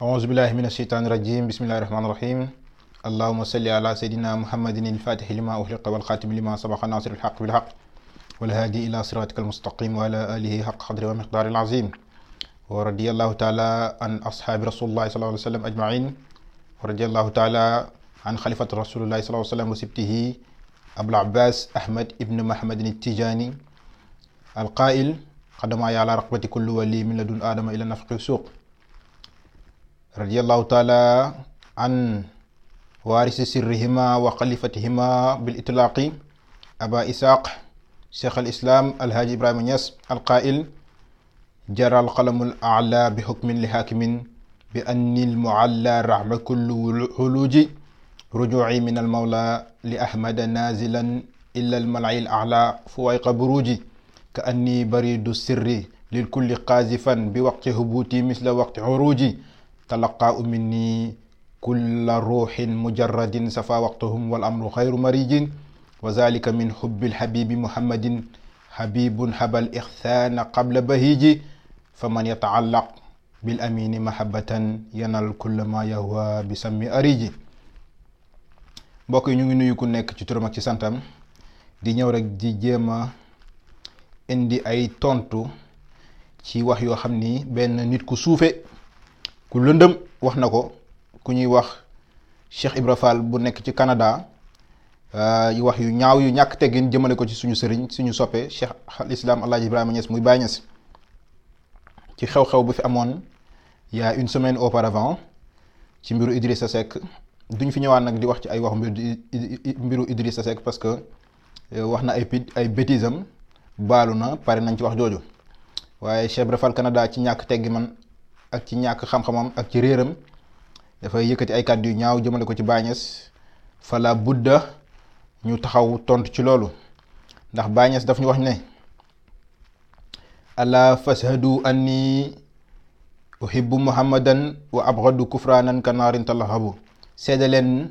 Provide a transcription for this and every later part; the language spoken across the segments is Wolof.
أعوذ بالله من الشيطان الرجيم بسم الله الرحمن الرحيم اللهم صل على سيدنا محمد الفاتح لما أغلق والخاتم لما سبق ناصر الحق بالحق والهادي إلى صراطك المستقيم وعلى آله حق قدره ومقداره العظيم ورضي الله تعالى عن أصحاب رسول الله صلى الله عليه وسلم أجمعين ورضي الله تعالى عن خليفة رسول الله صلى الله عليه وسلم وسبته أبو العباس أحمد ابن محمد التجاني القائل قدم على رقبة كل ولي من لدن آدم إلى نفق السوق رضي الله تعالى عن وارث سرهما وخليفتهما بالإطلاق أبا إسحاق شيخ الإسلام الحاج إبراهيم نياس القائل جرى القلم الأعلى بحكم لحاكم بأن المعلى رحم كل حلوج رجوعي من المولى لأحمد نازلا إلا الملعي الأعلى فويق بروجي كأني بريد السر للكل قاذفا بوقت هبوتي مثل وقت عروجي تلقى مني كل روح مجرد سفى وقتهم والأمر خير مريج وذلك من حب الحبيب محمد حبيب حب الإخثان قبل بهيج فمن يتعلق بالأمين محبة ينال كل ما يهوى بسم أريج mbokk yi ñu ngi nuyu ku nekk ci turam ak ci santam di ñëw rek di jéema indi ay tontu ci wax yoo xam ni benn nit ku suufe ku lëndëm wax na ko ku ñuy wax Cheikh Ibra Fall bu nekk ci Canada yu wax yu ñaaw yu ñàkk teggin jëmale ko ci suñu sëriñ suñu soppe Cheikh al Islam Alhaji Ibrahima Niass muy Baye Niass ci xew-xew bu fi amoon il y a une semaine auparavant ci mbiru Idrissa Seck duñ fi ñëwaat nag di wax ci ay wax mbiru Idrissa Seck parce que wax na ay bêtises am baalu na pare nañ ci wax jooju waaye Cheikh Ibra Fall Canada ci ñàkk teggi man ak ci ñàkk xam-xamam ak ci réeram dafay yëkkati ay kàddu yu ñaaw jëmale ko ci Baye Niass fala budda ñu taxaw tontu ci loolu ndax Baye Niass daf ñu wax ne ala fashadu anni uhibbu muhammadan wa abghadu kufranan kanaarin talahabu seede leen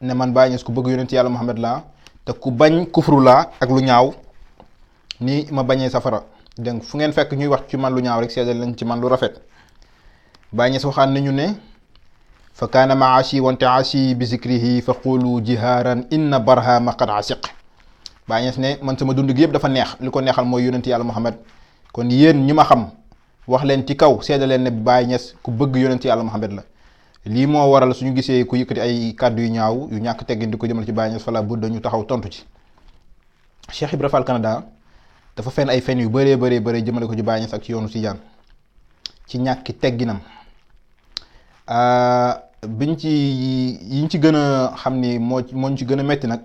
ne man Baye Niass ku bëgg yonent yàlla Muhammad laa te ku bañ kufru laa ak lu ñaaw ni ma bañee safara donc fu ngeen fekk ñuy wax ci man lu ñaaw rek seede leen ci man lu rafet Baye Niass waxaan nañu ne fa kaana maashi wante ashi bi zikrihi fa qulu jihaaran inna barhama qad asiq Baye Niass ne man sama dund gi yëpp dafa neex li ko neexal mooy yonent yàlla Muhammad kon yéen ñi ma xam wax leen ci kaw seede leen ne Baye Niass ku bëgg yonent yàlla Muhammad la lii moo waral suñu gisee ku yëkkati ay kàddu yu ñaaw yu ñàkk teggin di ko jëmal ci Baye Niass fala budda ñu taxaw tontu ci Cheikh Ibra Fall Canada dafa fen ay fen yu bëree jëmale ko ci Baye Niass ak ci yoonu Tijaan ci ñàkki tegginam yiñ ci gën a xam ni moo ci gën a metti nag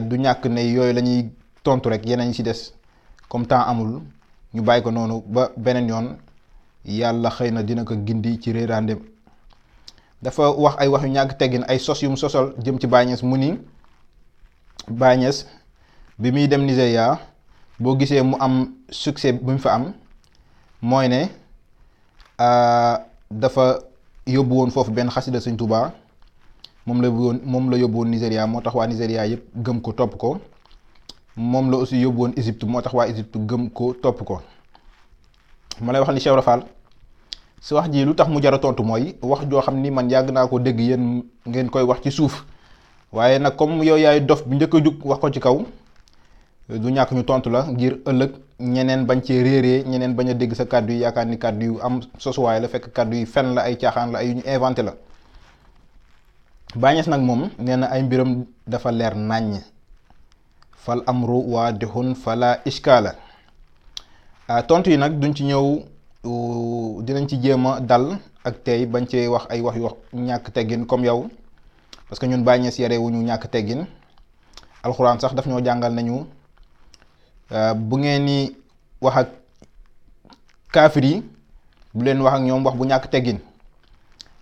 du ñàkk ne yooyu la ñuy tontu rek yeneen ñi ci des comme temps amul ñu bàyyi ko noonu ba beneen yoon yàlla xëy na dina ko gindi ci réerandem dafa wax ay wax yu ñàkk teggin ay sos yu mu sosal jëm ci Baye Niass mu ni Baye Niass bi muy dem Nigéria boo gisee mu am succès bu mu fa am mooy ne dafa yóbbu woon foofu benn xasida Sëñ Tuubaa moom la yóbbu woon Nigéria moo tax waa Nigéria yëpp gëm ko topp ko moom la aussi yóbbu woon Égypte moo tax waa Égypte gëm ko topp ko ma lay wax ni Cheikh Ibra Fall si wax ji lu tax mu jar a tontu mooy wax joo xam ni man yàgg naa ko dégg yéen ngeen koy wax ci suuf waaye nag comme yow yaay dof bi njëkk a jug wax ko ci kaw du ñàkk ñu tontu la ngir ëllëg ñeneen bañ cee réeree ñeneen bañ a dégg sa kàddu yi yaakaar ni kàddu yu am sosuwaay la fekk kàddu yi fen la ay caaxaan la ay yu ñu inventé la Baye Niass nag moom nee na ay mbiram dafa leer nàññ fal amru waadihun fala ishkaala tontu yi nag duñ ci ñëw dinañ ci jéem a dal ak tey bañ cee wax ay wax yu ñàkk teggin comme yow parce que ñun Baye Niass yare wu ñu ñàkk teggin alxuraan sax daf ñoo jàngal nañu bu ngeen ni wax ak kaafir yi bu leen wax ak ñoom wax bu ñàkk teggin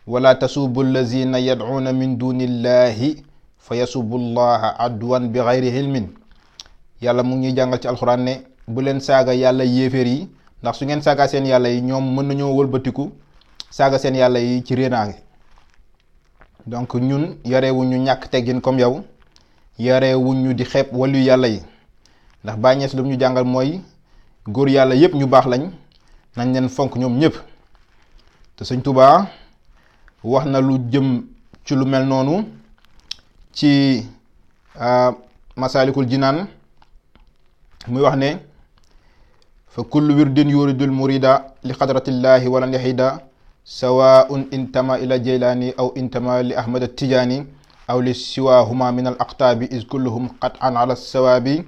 wala tasubu allazina yad'una min dunillahi fa yasubu llaha adwan bi gayri ilmin yàlla mu ngi ñuy jàngal ci alxuraan ne bu leen saaga yàlla yéeféer yi ndax su ngeen saaga seen yàlla yi ñoom mën nañoo wëlbatiku saaga seen yàlla yi ci réeraange donc ñun yarewuñu ñàkk teggin comme yow yarewuñu di xeeb wàllu yàlla yi ndax Baye Niass lu ñu jàngal mooy góor yàlla yëpp ñu baax lañ nañ leen fonk ñoom ñëpp te sëñ Tuubaa wax na lu jëm ci lu mel noonu ci Masaalikul Jinaan muy wax ne fa kullu wirdin yuridul murida li xadratillahi walan yahida sawaun intama ila jaylaani aw intama li ahmad tijaani aw li siwahuma min al aqtaabi is kulluhum qat'an ala sawaabi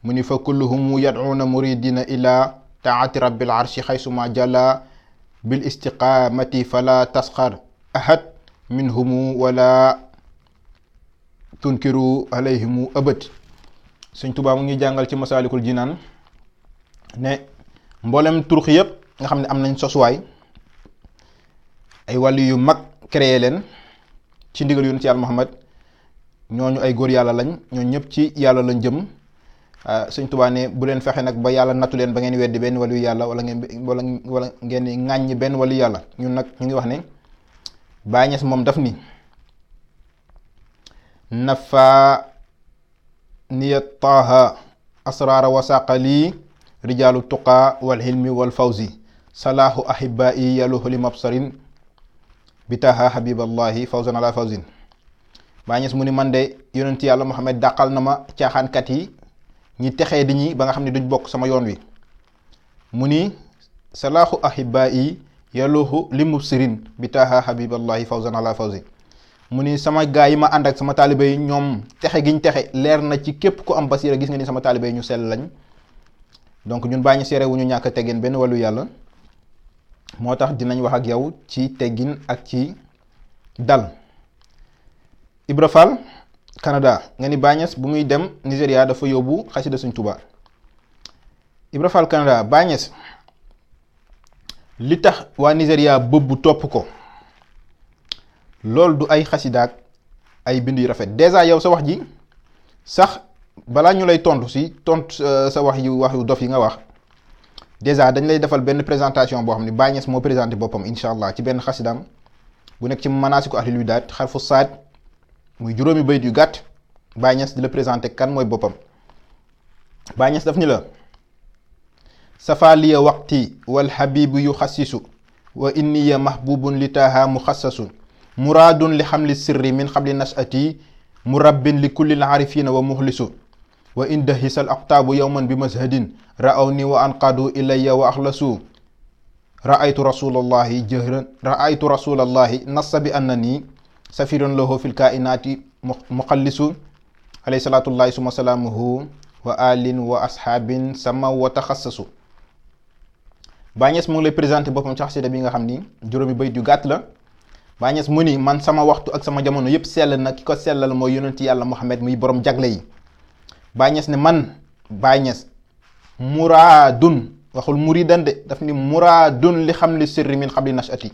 mu ni fa kulluhum yad'uuna muridina ila taati rabbil arshi xaysuma jalla bil istiqamati fala tasxar ahad minhumu wala tunkiru alayhimu abad. Sëñ Tuubaa mu ngi jàngal ci Masaalikul Jinaan ne mboolem turux yëpp nga xam ne am nañ sosuwaay ay wàllu yu mag créé leen ci ndigal yonent Yàlla Muhammad, ñooñu ay góor yàlla lañ, ñooñu ñëpp ci yàlla lañ jëm. Sëñ Tuubaa ne bu leen fexe nag ba yàlla nattu leen ba ngeen weddi benn wàllu yàlla wala ngeen ŋàññi benn wàllu yàlla. ñun nag ñu ngi wax ne Baay Ñas moom daf ni nafa niyat taaha asraara wasaqa lii rijaalu tuqaa wal hilmi wal fawzi salaahu ahibaa'i yaluhu li mabsarin bitaha habiballahi fawzan ala fawzin. Baay Ñas mu ni man de yonent Yàlla Muhammad dàqal na ma caaxaankat yi ñi texee di ñi ba nga xam ne duñ bokk sama yoon wi. mu ni salaahu ahibaa'i yaluhu li mabsarin bitaha habiballahi fawzan ala fawzin. mu ni sama gaa yi ma ànd ak sama taalibe yi ñoom texe giñ texe leer na ci képp ku am basiira, gis nga ni sama taalibe yi ñu sell lañ. donc ñun Baay Ñas wu ñu ñàkk a teggin benn wàllu yàlla, moo tax dinañ wax ak yow ci teggin ak ci dal. Ibra Fall Canada nga ni Baay Ñas bu muy dem Nigéria dafa yóbbu xasida Sëñ Tuubaa. Ibra Fall Canada, Baay Ñas li tax waa Nigéria bëbbu topp ko loolu du ay xasidaak ay bind yu rafet. dèjà yow sa wax ji sax balaa ñu lay tontu sa wax yu dof yi nga wax, dèjà dañ lay defal benn présentation boo xam ne Baay Ñas moo présenté boppam incha allah ci benn xasidaam bu nekk ci manaasiku ahlil widaat xarfu saad, muy juróomi bayit yu gàtt. Baay Ñas di la présenté kan mooy boppam. Baay Ñas daf ni la safaliya waqti wal habibu yu xassisu wa inniya mahbubun li taha muxassasun muraadun li xamli sirri min xabli nasati murabbin li kulli aarifina wa muxlisu wa indahisal aqtaabu yowman bi mashadin ra'awni wa anqadu ilayya wa axlasu ra'aytu rasulallahi nassa bi annani safirun lahu fil kainati muxallisu alayhi salatullahi suma salaamuhu wa alin wa asxaabin sama wa taxassasu. Baay Ñas mu ngi lay présenté boppam ci xasida bi nga xam ni juróomi bayit yu gàtt la. Baay Ñas mu ni man sama waxtu ak sama jamono yëpp sell na, ki ko sellal mooy yonent Yàlla Muhammad muy borom jagle yi. Baay Ñas ne man Baay Ñas muraadun, waxul muridan de, daf ni muraadun li xam li sirri min xabli nashati.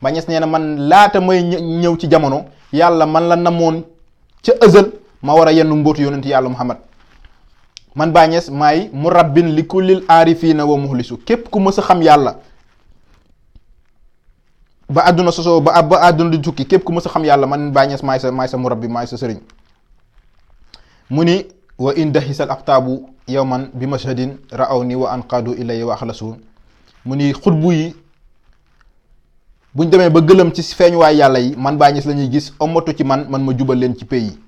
Baay Ñas nee na man laata may ñëw ci jamono yàlla man la namoon ca ëzal ma war a yenn mbootu yonent Yàlla Muhammad. man Baay Ñas maay murabbin li kullil aarifina wa muxlisu, képp ku mës a xam yàlla ba àdduna sosoo ba àdduna di tukki, képp ku mës a xam yàlla man Baay Ñas maay sa murabbi, maay sa sëriñ. mu ni wa indahisal aqtaabu yawman bi mashhadin ra'awni wa anqadu ilayya wa axlasu. mu ni xutbu yi buñ demee ba gëlëm ci feeñuwaay yàlla yi, man Baay Ñas la ñuy gis ommatu ci man ma jubal leen ci pays yi.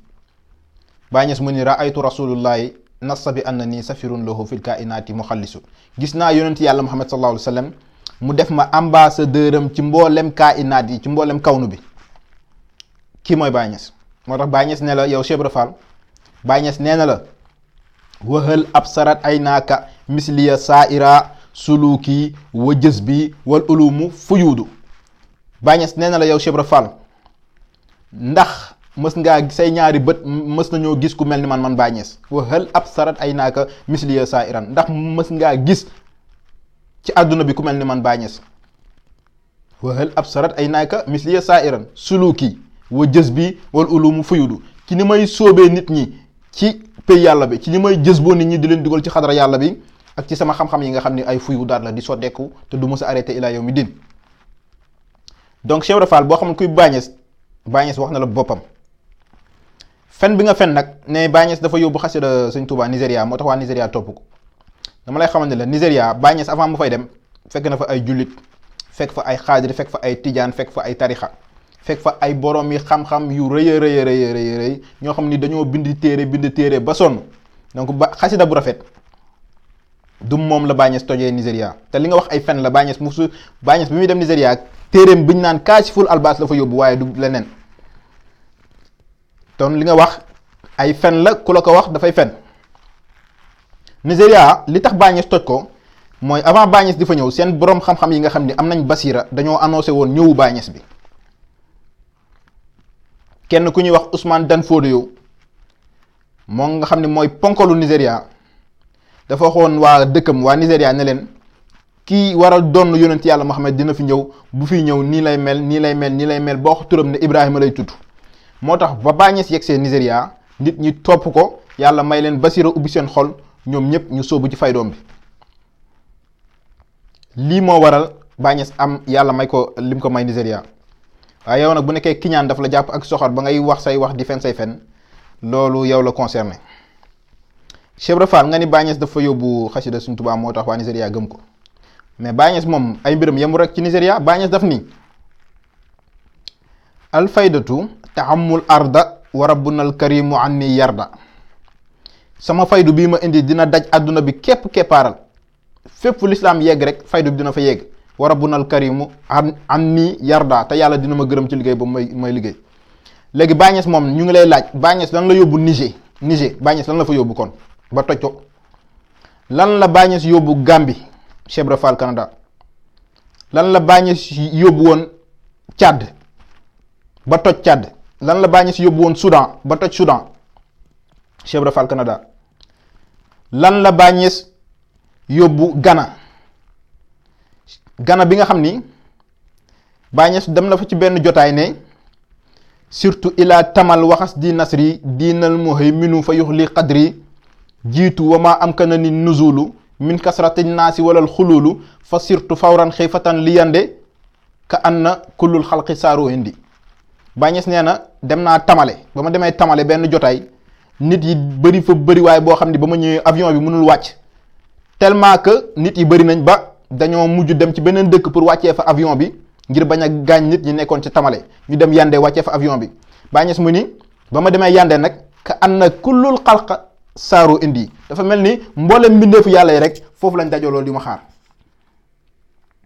Baay Ñas mu ni ra'aytu rasulullahi nassa bi annani safirun lahu fil kainati muxallisu. gis naa yonent Yàlla Muhammad sallallahu alayhi wa sallam mu def ma ambassadeur am ci mboolem kainaat yi, ci mboolem kawnu bi. kii mooy Baay Ñas. moo tax Baay Ñas ne la yow Cheikh Ibra Fall, Baay Ñas nee na la wahal absarat ay naaka misliya saaira suluki wa jësbi wal ulumu fuyuudu. Baay Ñas nee na la yow Cheikh Ibra Fall, ndax mës ngaa say ñaari bët mës nañoo gis ku mel ni man Baay Ñas. wahal absarat ay naaka misliya sairan, ndax mës ngaa gis ci àdduna bi ku mel ni man Baay Ñas. wahal absarat ay naaka misliya sairan suluki wa jësbi wal ulumu fuyuudu. ci ni may sóobee nit ñi ci pay yàlla bi, ci ni may jës boo nit ñi di leen dugal ci xadara yàlla bi, ak ci sama xam-xam yi nga xam ne ay fuyu daat la di soddeeku te du mës a arrêté ilaa yawmi din. donc Cheikh Ibra Fall boo xam ne kuy Baay Ñas, Baay Ñas wax na la boppam. fen bi nga fen nag ne Baay Ñas dafa yóbbu xasida Sëñ Tuubaa Nigéria moo tax waa Nigéria topp ko, dama lay xamante ne la Nigéria Baay Ñas avant mu fay dem fekk na fa ay jullit, fekk fa ay xaadir, fekk fa ay tijaan, fekk fa ay tarixa, fekk fa ay borom yi xam-xam yu rëy rëy ñoo xam ni dañoo bind téere ba sonn. donc ba xasida bu rafet du moom la Baye Niass tojee Nigéria. te li nga wax ay fen la. Baye Niass bi muy dem Nigéria téereem biñ naan Kaashiful Albaas la fa yóbbu, waaye du leneen. ton li nga wax ay fen la, ku la ko wax dafay fen. Nigéria li tax Baye Niass toj ko mooy avant Baye Niass di fa ñëw, seen borom xam-xam yi nga xam ni am nañ basira dañoo annoncé woon ñëwu Baye Niass bi. kenn ku ñuy wax Ousmane Danfodio moom nga xam ne mooy ponkalu Nigéria dafa waxoon waa dëkkam waa Nigéria ne leen kii waral doon yonent yàlla Muhammad dina fi ñëw, bu fi ñëw nii lay mel boo wax turam ne Ibrahima lay tudd. moo tax ba Baye Niass yegsee Nigéria nit ñi topp ko, yàlla may leen basira ubbi seen xol, ñoom ñëpp ñu sóobu ci faydoom bi. lii moo waral Baye Niass am yàlla may ko lim ko may Nigéria. waaye yow nag bu nekkee kiñaan daf la jàpp ak soxor ba ngay wax say wax di fen say fen, loolu yow la concerné. Cheikh Ibra Fall nga ni Baye Niass dafa yóbbu xasida Sëriñ Tuubaa moo tax waa Nigéria gëm ko, mais Baye Niass moom ay mbiram yemul rek ci Nigéria. Baye Niass daf ni alfaydatu tahammul arda wa rabbuna alkarimu anni yarda. sama faydu bii ma indi dina daj àdduna bi képp keppaaral, fépp fu lislaam yegg rek faydu bi dina fa yegg. wa rabbuna alkarimu anni yarda, te yàlla dina ma gërëm ci liggéey ba may liggéey. léegi Baye Niass moom ñu ngi lay laaj, Baye Niass lan la yóbbu Niger Baye Niass lan la fa yóbbu kon ba toj ko? lan la Baye Niass yóbbu Gambie, Cheikh Ibra Fall Canada? lan la Baye Niass yóbbu woon Tchad ba toj Tchad? lan la Baye Niass yóbbu woon Soudan ba toj Soudan, Cheikh Ibra Fall Canada? lan la Baye Niass yóbbu Ghana bi nga xam ni Baye Niass dem na fa ci benn jotaay ne surtout ila tamal waxas di nasri diinal muhayminu fa yuxli qadri jiitu wa ma am kana ni nuzulu min kasrati naasi walal xululu fa surtout fawran xiifatan li yande ka anna kullul xalqi saaru hindi. Baye Niass nee na dem naa tamale, ba ma demee tamale benn jotaay nit yi bëri fa bëri waaye boo xam ni ba ma ñëwee avion bi mënul wàcc tellement que nit yi bëri nañ ba dañoo mujj dem ci beneen dëkk pour wàccee fa avion bi ngir bañ a gaañ nit ñi nekkoon ci tamale. ñu dem Yandé wàccee fa avion bi. Baye Niass mu ni ba ma demee Yandé nag ka anna kullul xalqa saaru indi, dafa mel ni mboolem mbindeefu yàlla yi rek foofu lañ dajaloo di ma xaar.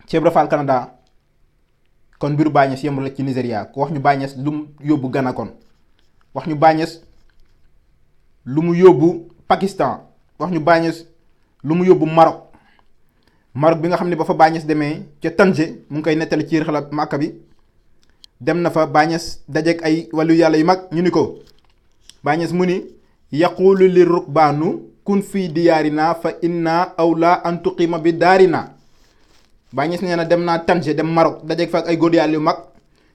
Cheikh Ibra Fall Canada kon mbiru Baye Niass yemul rek ci Nigéria. ko wax ñu Baye Niass lu mu yóbbu Ghana, kon wax ñu Baye Niass lu mu yóbbu Pakistan, wax ñu Baye Niass lu mu yóbbu Maroc bi nga xam ne ba fa Baye Niass demee ca Tanger mu ngi koy nettali ci xalaat Màkka bi. dem na fa Baye Niass dajeek ay wàllu yàlla yu mag, ñu ni ko Baye Niass mu ni yaqulu li rukbaanu kun fii diyaarina fa inna awla an tuqima bi daarina. Baye Niass nee na dem naa Tanger dem Maroc dajeek fa ak ay góor yàlla yu mag,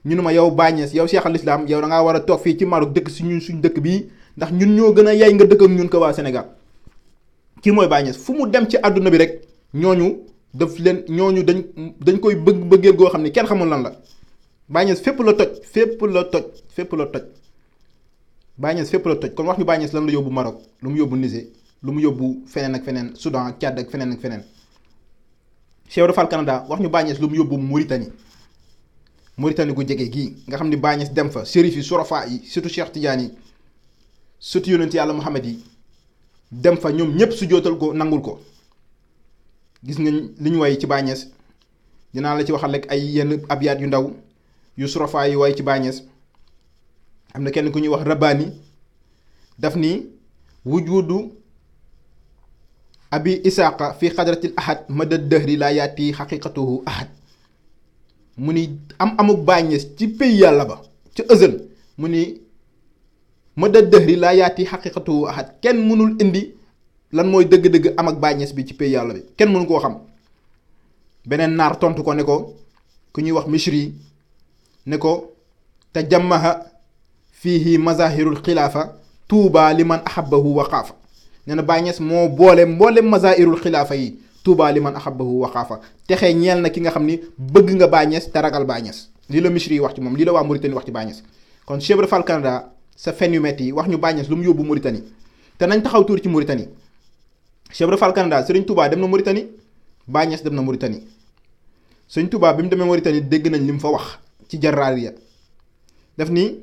ñu ne ma yow Baye Niass yow Cheikh al Islam yow da ngaa war a toog fii ci Maroc dëkk si ñun suñ dëkk bii, ndax ñun ñoo gën a yay nga dëkk ak ñun ko waa Sénégal. kii mooy Baye Niass fu mu dem ci àdduna bi rek ñooñu dañ koy bëggeel goo xam ne kenn xamul lan la. Baye Niass fépp la toj. Baye Niass fépp la toj. kon wax ñu Baye Niass lan la yóbbu Maroc, lu mu yóbbu Niger, lu mu yóbbu feneen ak feneen, Soudan, Tchad ak feneen ak feneen. Cheikh Ibra Fall Canada wax ñu Baye Niass lu mu yóbbu Mauritanie gu jege gii nga xam ni Baye Niass dem fa sérif yi surafa yi surtout Cheikh Tidiane yi surtout yonent yàlla Muhammad yi dem fa ñoom ñëpp su jootal ko nangul ko. gis nga li ñu way ci Baye Niass, dinaa la ci waxal rek ay yenn abyaat yu ndaw yu surafa yi way ci Baye Niass. am na kenn ku ñuy wax Rabbaani daf ni wujudu abi isaaqa fi xadratil ahad madad dëhri laa yaati xaqiqatuhu ahad. mu ni amuk Baye Niass ci pays yàlla ba ca ësël, mu ni madad dëhri laa yaati xaqiqatuhu ahad. kenn mënul indi lan mooy dëgg-dëgg am ak Baye Niass bi ci pays yàlla bi, kenn mënu koo xam. beneen naar tontu ko ne ko ku ñuy wax Mishri ne ko tajammaha fiihi mazahirul xilaafa tuuba liman ahabbahu wa xaafa. nee na Baye Niass moo boole mboolem mazahirul xilaafa yi, tuuba liman ahabbahu wa xaafa. texe ñeel na ki nga xam ni bëgg nga Baye Niass te ragal Baye Niass. lii la Mishri wax ci moom, lii la waa Mauritanie wax ci Baye Niass. kon Cheikh Ibra Fall Canada sa fen yu metti yi wax ñu Baye Niass lu mu yóbbu Mauritanie. te nañ taxaw tuur ci Mauritanie. Cheikh Ibra Fall Canada Serigne Touba dem na Mauritanie, Baye Niass dem na Mauritanie. sëñ Tuubaa bi mu demee Mauritanie dégg nañ li mu fa wax ci Jaraariya daf ni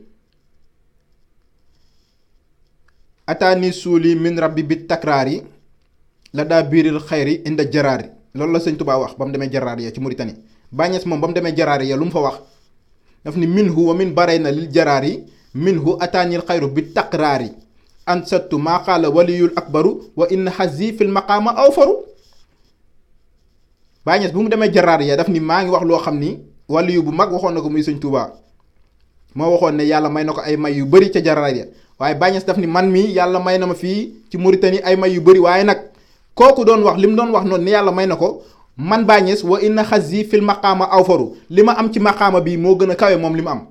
ataani suuli min rabbi bi takraari la daa biiril xayri inda jaraari loolu la sëñ Tuubaa wax ba mu demee Jaraariya ci Mauritanie. Baay Ñas moom ba mu demee Jaraariya lu mu fa wax daf ni minhu wa min barayna lil jaraari minhu ataanil xayru bi takraari ansattu maa qaala waliyul akbaru wa inna xazi fil maqaama awfaru. Baay Ñas bu mu demee Jaraariya daf ni maa ngi wax loo xam ni waliyu bu mag waxoon na ko muy sëñ Tuubaa moo waxoon ne yàlla may na ko ay may yu bëri ca Jaraariya waaye Baay Ñas daf ni man mii yàlla may na ma fii ci Mauritanie ay may yu bëri waaye nag kooku doon wax li mu doon wax noonu ni yàlla may na ko man Baay Ñas wa inna xazi fil maqaama awfaru li ma am ci maqaama bi moo gën a kawe moom li mu am.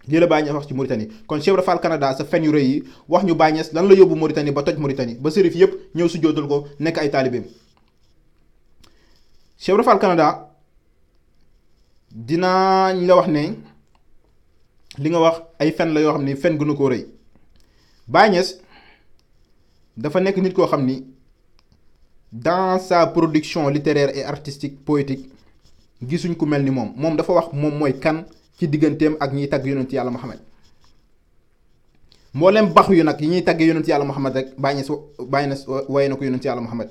lii la Baay Ñas wax ci Mauritanie kon Cheikh Ibra Fall Canada sa fen yu rëy yi wax ñu Baay Ñas lan la yóbbu Mauritanie ba toj Mauritanie ba sërif yëpp ñëw su jootal ko nekk ay taalibeem. Cheikh Ibra Fall Canada dinaañ la wax ne li nga wax ay fen la yoo xam ni fen gënu koo rëy. Baay Ñas dafa nekk nit koo xam ni dans sa production littéraire et artistique poétique gisuñ ku mel ni moom dafa wax moom mooy kan ci digganteem ak ñiy tagg yonent yàlla Muhammad. mboolem baxu yu nag yi ñuy tagg yonent yàlla Muhammad rek Baay Ñas waye na ko yonent yàlla Muhammad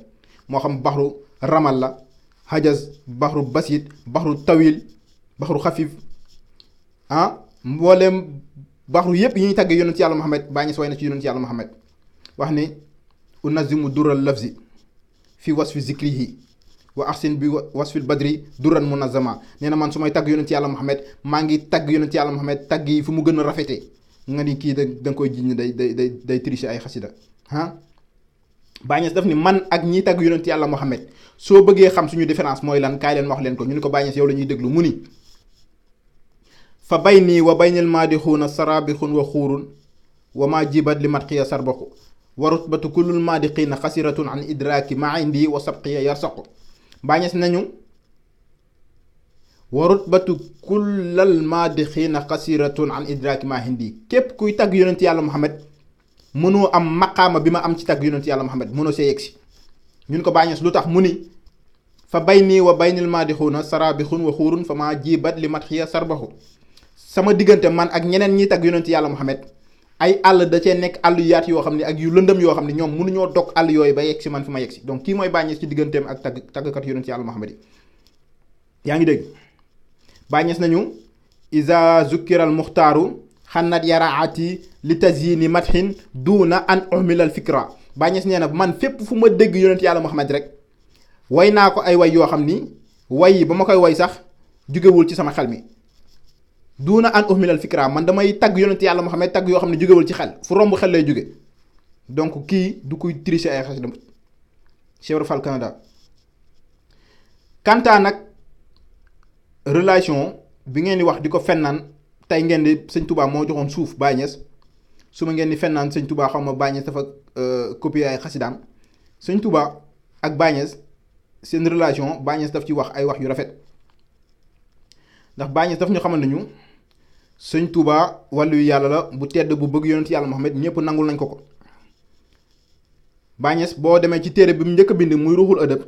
moo xam baxru ramal la hajaz baxru basit baxru tawil baxru xafif mboolem baxru yépp yi ñuy tagg yonent yàlla Muhammad Baay Ñas way na ci yonent yàlla Muhammad wax ni unazimu dural lafzi fi wasfi zikrihi wa ahsin bi wasfil badri duran munazama nee na man su may tagg yonent yàlla Muhammad maa ngi tagg yonent yàlla Muhammad tagg yi fu mu gën a rafetee nga ni kii da nga koy jiñ day tricher ay xasida Baay Ñas daf ni man ak ñiy tagg yonent yàlla Muhammad soo bëggee xam suñu différence mooy lan kaay leen ma wax leen ko ñu ni ko Baay Ñas yow la ñuy déglu mu ni fa bayni wa baynil maadixuuna sarabixun wa xuurun wa maa jibat li matxiya sarbaxu wa rutbatu kullul maadiqiina xasiratun an idraaki maa indi wa sabqiya yarsaqu. Baay Ñas nañu wa rutbatu kullal maadiqiina xasiratun an idraaki maa indi képp kuy tagg yonent yàlla Muhammad mënoo am maqaama bi ma am ci tagg yonent yàlla Muhammad mënoo see yegsi. ñun ko Baay Ñas lu tax mu ni fa bayni wa baynil maadixuuna sarabixun wa xuurun fa maa jibat li matxiya sarbaxu sama diggante man ak ñeneen ñiy tagg yonent yàlla Muhammad ay àll da cee nekk àll yu yaatu yoo xam ne ak yu lëndëm yoo xam ne ñoom mënuñoo dog àll yooyu ba yegg si man fi ma yegg si donc kii mooy Baay Ñas ci digganteem ak taggkat yonent yàlla Muhammad yi. yaa ngi dégg Baay Ñas nañu iza zukkiral muxtaaru xannat yaraati li tazyini mathin duuna an uhmilal fikra. Baay Ñas nee na man fépp fu ma dégg yonent yàlla Muhammad rek way naa ko ay way yoo xam ni way yi ba ma koy way sax jugewul ci sama xel mi duuna an uhmilal fikra man damay tagg yonent yàlla Muhammad tagg yoo xam ne jugewul ci xel fu romb xel lay jóge donc kii du kuy tricher ay xasida. Cheikh Ibra Fall Canada kantaa nag relation bi ngeen di wax di ko fennaan tey ngeen di sëñ Touba moo joxoon suuf Baay Ñas su ma ngeen di fennaan sëñ Touba xaw ma Baay Ñas dafa copier ay xasidaam sëñ Touba ak Baay Ñas seen relation Baay Ñas daf ci wax ay wax yu rafet ndax Baay Ñas daf ñu xamal nañu sëñ Touba wàllu yu yàlla la bu tedd bu bëgg yonent yàlla Muhammad ñëpp nangul nañ ko. Baay Ñas boo demee ci téere bi mu njëkk a bind muy ruuxul ëdëb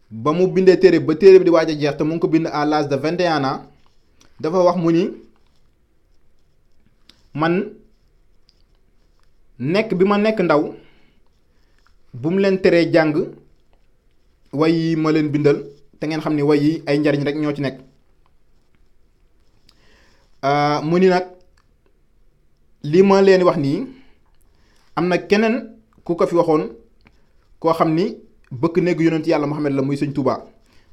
ba mu bindee téere ba téere bi di waaj a jeex te mu ngi ko bind à l'âge de 21 ans dafa wax mu ni man nekk bi ma nekk ndaw bu mu leen teree jàng way yi ma leen bindal te ngeen xam ni way yi ay njariñ rek ñoo ci nekk. mu ni nag li ma leen wax nii am na keneen ku ko fi waxoon koo xam ni bëkk néegu yonent yàlla Muhammad la muy sëñ Touba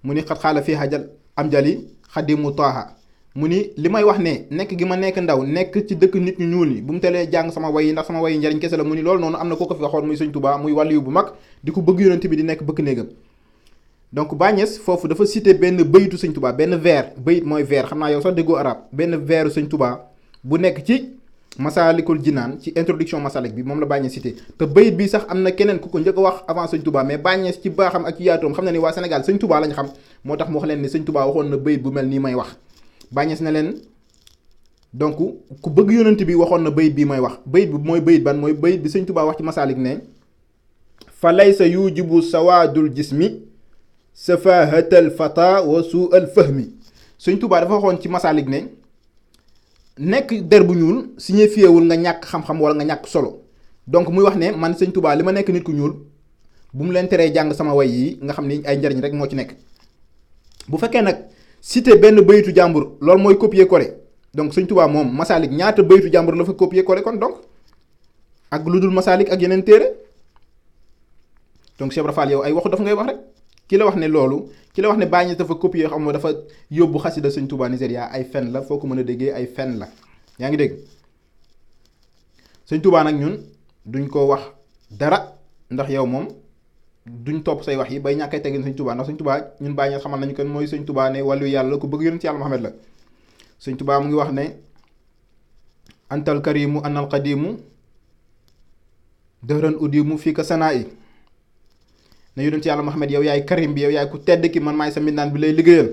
mu ni xat xaala fii xajal am jali xadimu taaha mu ni li may wax ne nekk gi ma nekk ndaw nekk ci dëkk nit ñu ñuul yi bu mu telee jàng sama way yi ndax sama way yi njariñ kese la mu ni loolu noonu am na ku ko fi waxoon muy sëñ Touba muy wàlliyu bu mag di ko bëgg yonent bi di nekk bëkk néegam. donc Baay Ñas foofu dafa cité benn bayitu sëñ Touba benn vers bayit mooy vers xam naa yow sax déggoo arab benn versu sëñ Touba bu nekk ci Masaalikul Jinaan ci introduction Masalik bi moom la Baay Ñas cité te bayit bi sax am na keneen ku ko njëkk a wax avant sëñ Touba mais Baay Ñas ci baaxam ak ci yaatoom xam na ni waa Sénégal sëñ Touba lañ xam moo tax mu wax leen ni sëñ Touba waxoon na bayit bu mel nii may wax. Baay Ñas ne leen donc ku bëgg yonent bi waxoon na bayit bii may wax bayit bi mooy bayit ban mooy bayit bi sëñ Touba wax ci Masalik ne fa laysa yujibu sawaadul jismi safahatal fata wa suu al fahmi. Sëñ Tuubaa dafa waxoon ci Masaalik ne nekk der bu ñuul signifié wul nga ñàkk xam-xam wala nga ñàkk solo. donc muy wax ne man Sëñ Tuubaa li ma nekk nit ku ñuul bu mu leen teree jàng sama way yi nga xam ni ay njariñ rek moo ci nekk. bu fekkee nag cité benn bayitu jàmbur loolu mooy copier coller donc Sëñ Tuubaa moom Masaalik ñaata bayitu jàmbur la fa copier coller kon donc ak lu dul Masaalik ak yeneen téere. donc Cheikh Ibra Fall yow ay waxu dafa ngay wax rek ki la wax ne loolu ki la wax ne Baay Ñas dafa copier xam nga dafa yóbbu xasida Sëñ Tuubaa Nigéria ay fen la foo ko mën a déggee ay fen la yaa ngi dégg. Sëñ Tuubaa nag ñun duñ ko wax dara ndax yow moom duñ topp say wax yi bay ñàkkee teggin Sëñ Tuubaa ndax Sëñ Tuubaa ñun Baay Ñas xamal nañu kan mooy Sëñ Tuubaa ne wàllu yàlla ku bëgg yonent yàlla Muhammad la. Sëñ Tuubaa mu ngi wax ne antal karimu anal qadimu dëhran udimu fii ka sanaa yi ne yonent yàlla Muhammad yow yaay karim bi yow yaay ku tedd ki man maay sa mbindaan bi lay liggéeyal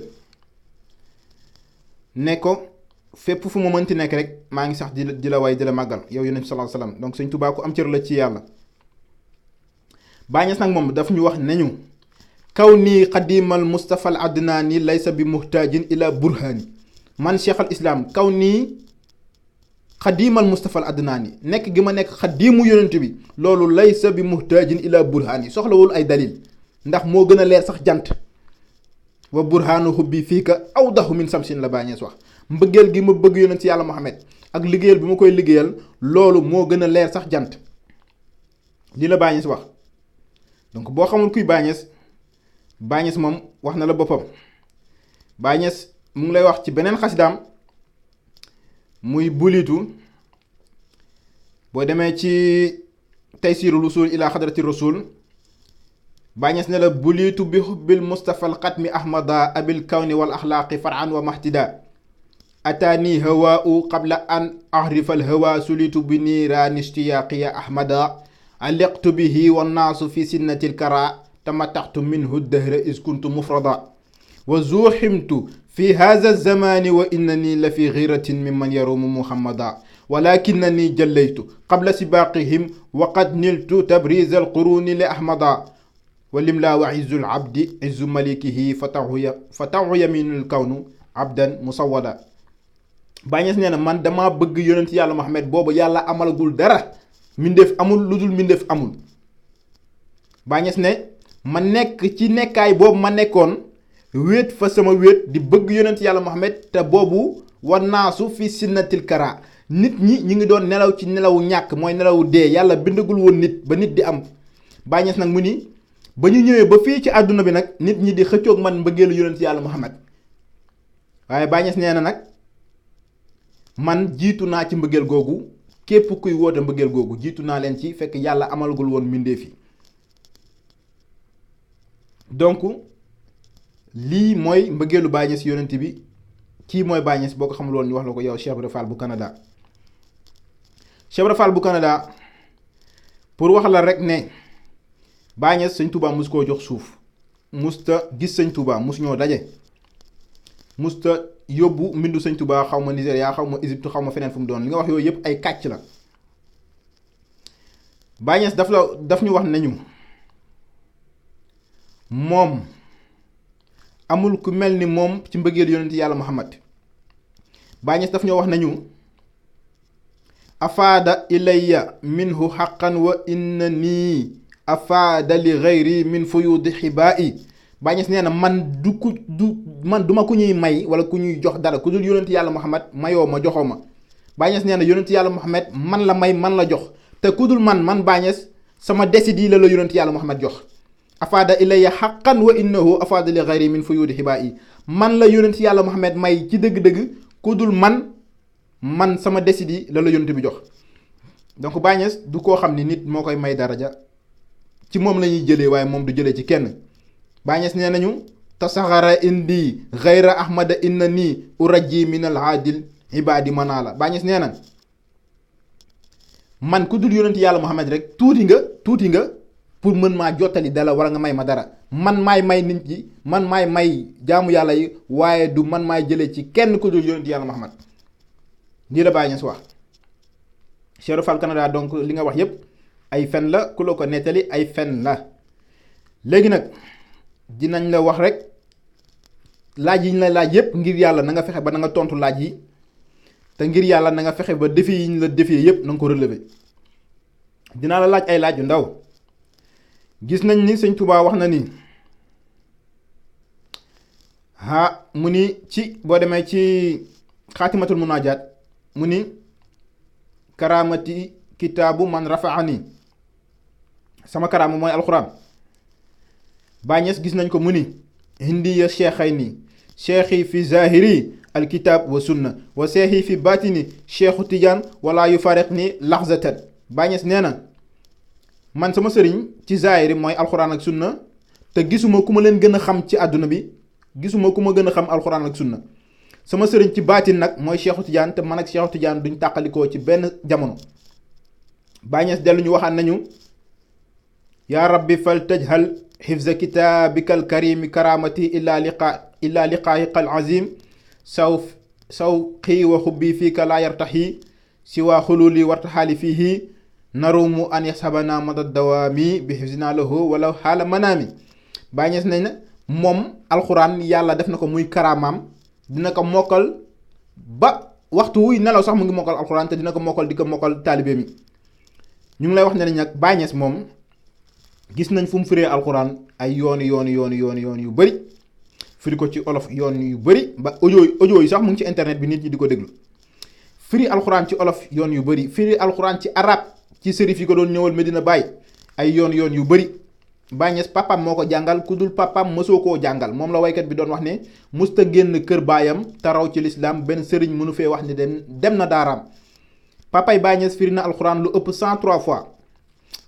ne ko fépp fu ma mënti nekk rek maa ngi sax di la way di la màggal yow yonent sallallahu alayhi wasallam donc Sëñ Tuubaa ku am cër la ci yàlla. Baay Ñas nag moom daf ñu wax nañu kaw nii xadimal Mustafa al adnaani laysa bi muhtaajin ila burhaani man cheikh al islam kaw nii xadimal Mustafa al adnaani nekk gi ma nekk xadimu yonent bi loolu laysa bi muhtaajin ila burhaani soxlawul ay dalil ndax moo gën a leer sax jant wa burhaanu hubbi fii ka awdahu min samsin la Baay Ñas wax mbëggeel gi ma bëgg yonent yàlla Muhammad ak liggéeyal bi ma koy liggéeyal loolu moo gën a leer sax jant li la Baay Ñas wax. donc boo xamul kuy Baay Ñas Baay Ñas moom wax na la boppam. Baay Ñas mu ngi lay wax ci beneen xasidaam muy bulitu boo demee ci taysirul usul ila xadrati rasul Baay Ñas ne la bulitu bi hubbil mustafa al xatmi ahmada abil kawni wal axlaaqi faran wa mahtida ataani hawaau qabla an ahrifa al hawa sulitu bi niiraani ishtiyaqiya ahmada aliqtu bihi wannaasu fi sinnati lkara tamataxtu minhu dahra is kuntu mufrada wa zuuximtu fi haza zamani wa innani la fi ghiratin mimman yarumu muhammada walakinani jallaytu qabla sibaqihim wa qad niltu tabriz alquruni li ahmada wa limla wa izzu alabdi izzu malikihi fatahu yaminu lkawnu abdan musawada. Baay Ñas nee na man dama bëgg yonent yàlla Muhammad boobu yàlla amalagul dara mbindeef amul lu dul mbindeef amul. Baay Ñas ne ma nekk ci nekkaay boobu ma nekkoon wéet fa sama wéet di bëgg yonent yàlla Muhammad te boobu wannaasu fi sinnatil kara nit ñi ñu ngi doon nelaw ci nelawu ñàkk mooy nelawu dee yàlla bindagul woon nit ba nit di am. Baay Ñas nag mu ni ba ñu ñëwee ba fii ci àdduna bi nag nit ñi di xëccoog man mbëggeelu yonent yàlla Muhammad waaye Baay Ñas nee na nag man jiitu naa ci mbëggeel googu képp kuy woote mbëggeel googu jiitu naa leen ci fekk yàlla amalagul woon mbindeef yi. donc lii mooy mbëggeelu Baay Ñas yonent bi kii mooy Baay Ñas boo ko xamul woon ñu wax la ko yow Cheikh Ibra Fall bu Canada. Cheikh Ibra Fall bu Canada pour wax la rek ne Baay Ñas Sëñ Tuubaa mus koo jox suuf musta gis Sëñ Tuubaa mus ñoo daje musta yóbbu mbindu Sëñ Tuubaa xaw ma Nigéria xaw ma Égypte xaw ma feneen fu mu doon li nga wax yooyu yëpp ay kàcc la. Baay Ñas daf ñu wax nañu moom amul ku mel ni moom ci mbëggeel yonent yàlla Muhammad. Baay Ñas daf ñoo wax nañu afaada ilayya minhu xaqan wa inna nii afaada li gayri min fuyudi xibaa'i. Baay Ñas nee na man duma ku ñuy may wala ku ñuy jox dara ku dul yonent yàlla Muhammad mayoo ma joxoo ma. Baay Ñas nee na yonent yàlla Muhammad man la may man la jox te ku dul man Baay Ñas sama desit yi la yonent yàlla Muhammad jox. afaada ilayya xaqan wa innahu afaada li gayri min fuyudi xibaa'i man la yonent yàlla Muhammad may ci dëgg-dëgg ku dul man sama desit yi la yonent bi jox. donc Baay Ñas du koo xam ni nit moo koy may daraja ci moom la ñuy jëlee waaye moom du jëlee ci kenn. Baay Ñas nee nañu tasaxara indi gayra ahmada inna nii uraji min al aadil ibaadi manaala. Baay Ñas nee na man ku dul yonent yàlla Muhammad rek tuuti nga pour mën maa jottali dala wala nga may ma dara man maay may nit ñi man maay may jaamu yàlla yi waaye du man maay jëlee ci kenn ku dul yonent yàlla Muhammad. lii la Baay Ñas wax. Cheikh Ibra Fall Canada donc li nga wax yépp ay fen la ku la ko nettali ay fen la. léegi nag dinañ la wax rek laaj yi ñu la laaj yépp ngir yàlla na nga fexe ba na nga tontu laaj yi te ngir yàlla na nga fexe ba défi yi ñu la défi yépp na nga ko relever. dinaa la laaj ay laaj yu ndaw. gis nañ ni sëñ Tuubaa wax na ni mu ni ci boo demee ci xaatimatul munaajaat mu ni karaamati kitaabu man rafaani, sama karaama mooy alxuraan. Baay Ñas gis nañ ko mu ni hindiya cheikhayni cheikhi fi zahiri alkitab wa sunna wa cheikhi fi batini cheikhu Tidiane wala yu fariq ni laxzatan. Baay Ñas nee na man sama sëriñ ci zahiri mooy alxuraan ak sunna te gisuma ku ma leen gën a xam ci àdduna bi, gisuma ku ma gën a xam alxuraan ak sunna. sama sëriñ ci baatin nag mooy cheikhu Tidiane te man ak cheikhu Tidiane duñ tàqalikoo ci benn jamono. Baay Ñas dellu ñu waxaat nañu yaa rabbi fal tajhal xifza kitaabikal karimi karamati illa liqaayiqal azim saw xii wa xubbi fiika laa yartaxi si waa xululi wartaxaali fiihi narumu an yasabana madad dawaami bi xifzina lahu wala xaala manaami. Baay Ñas nañ na moom alxuraan yàlla def na ko muy karamaam, dina ko mokkal ba waxtu wuy nelaw sax mu ngi mokkal alxuraan te dina ko mokkal di ko mokkal taalibe mi. ñu ngi lay wax ne nag Baay Ñas moom gis nañ fu mu firee alxuraan ay yoon yu bëri firi ko ci olof yoon yu bëri ba audio yi sax mu ngi ci internet bi nit ñi di ko déglu. firi alxuraan ci olof yoon yu bëri, firi alxuraan ci arab ci sërif yi ko doon ñëwal Medina Baye ay yoon yu bëri. Baay Ñas papam moo ko jàngal, ku dul papam mësoo koo jàngal. moom la waykat bi doon wax ne musta génn kër baayam taraw ci lislaam benn sëriñ mënu fee wax ne dem na daaraam. papay Baay Ñas firi na alxuraan lu ëpp 103 fois.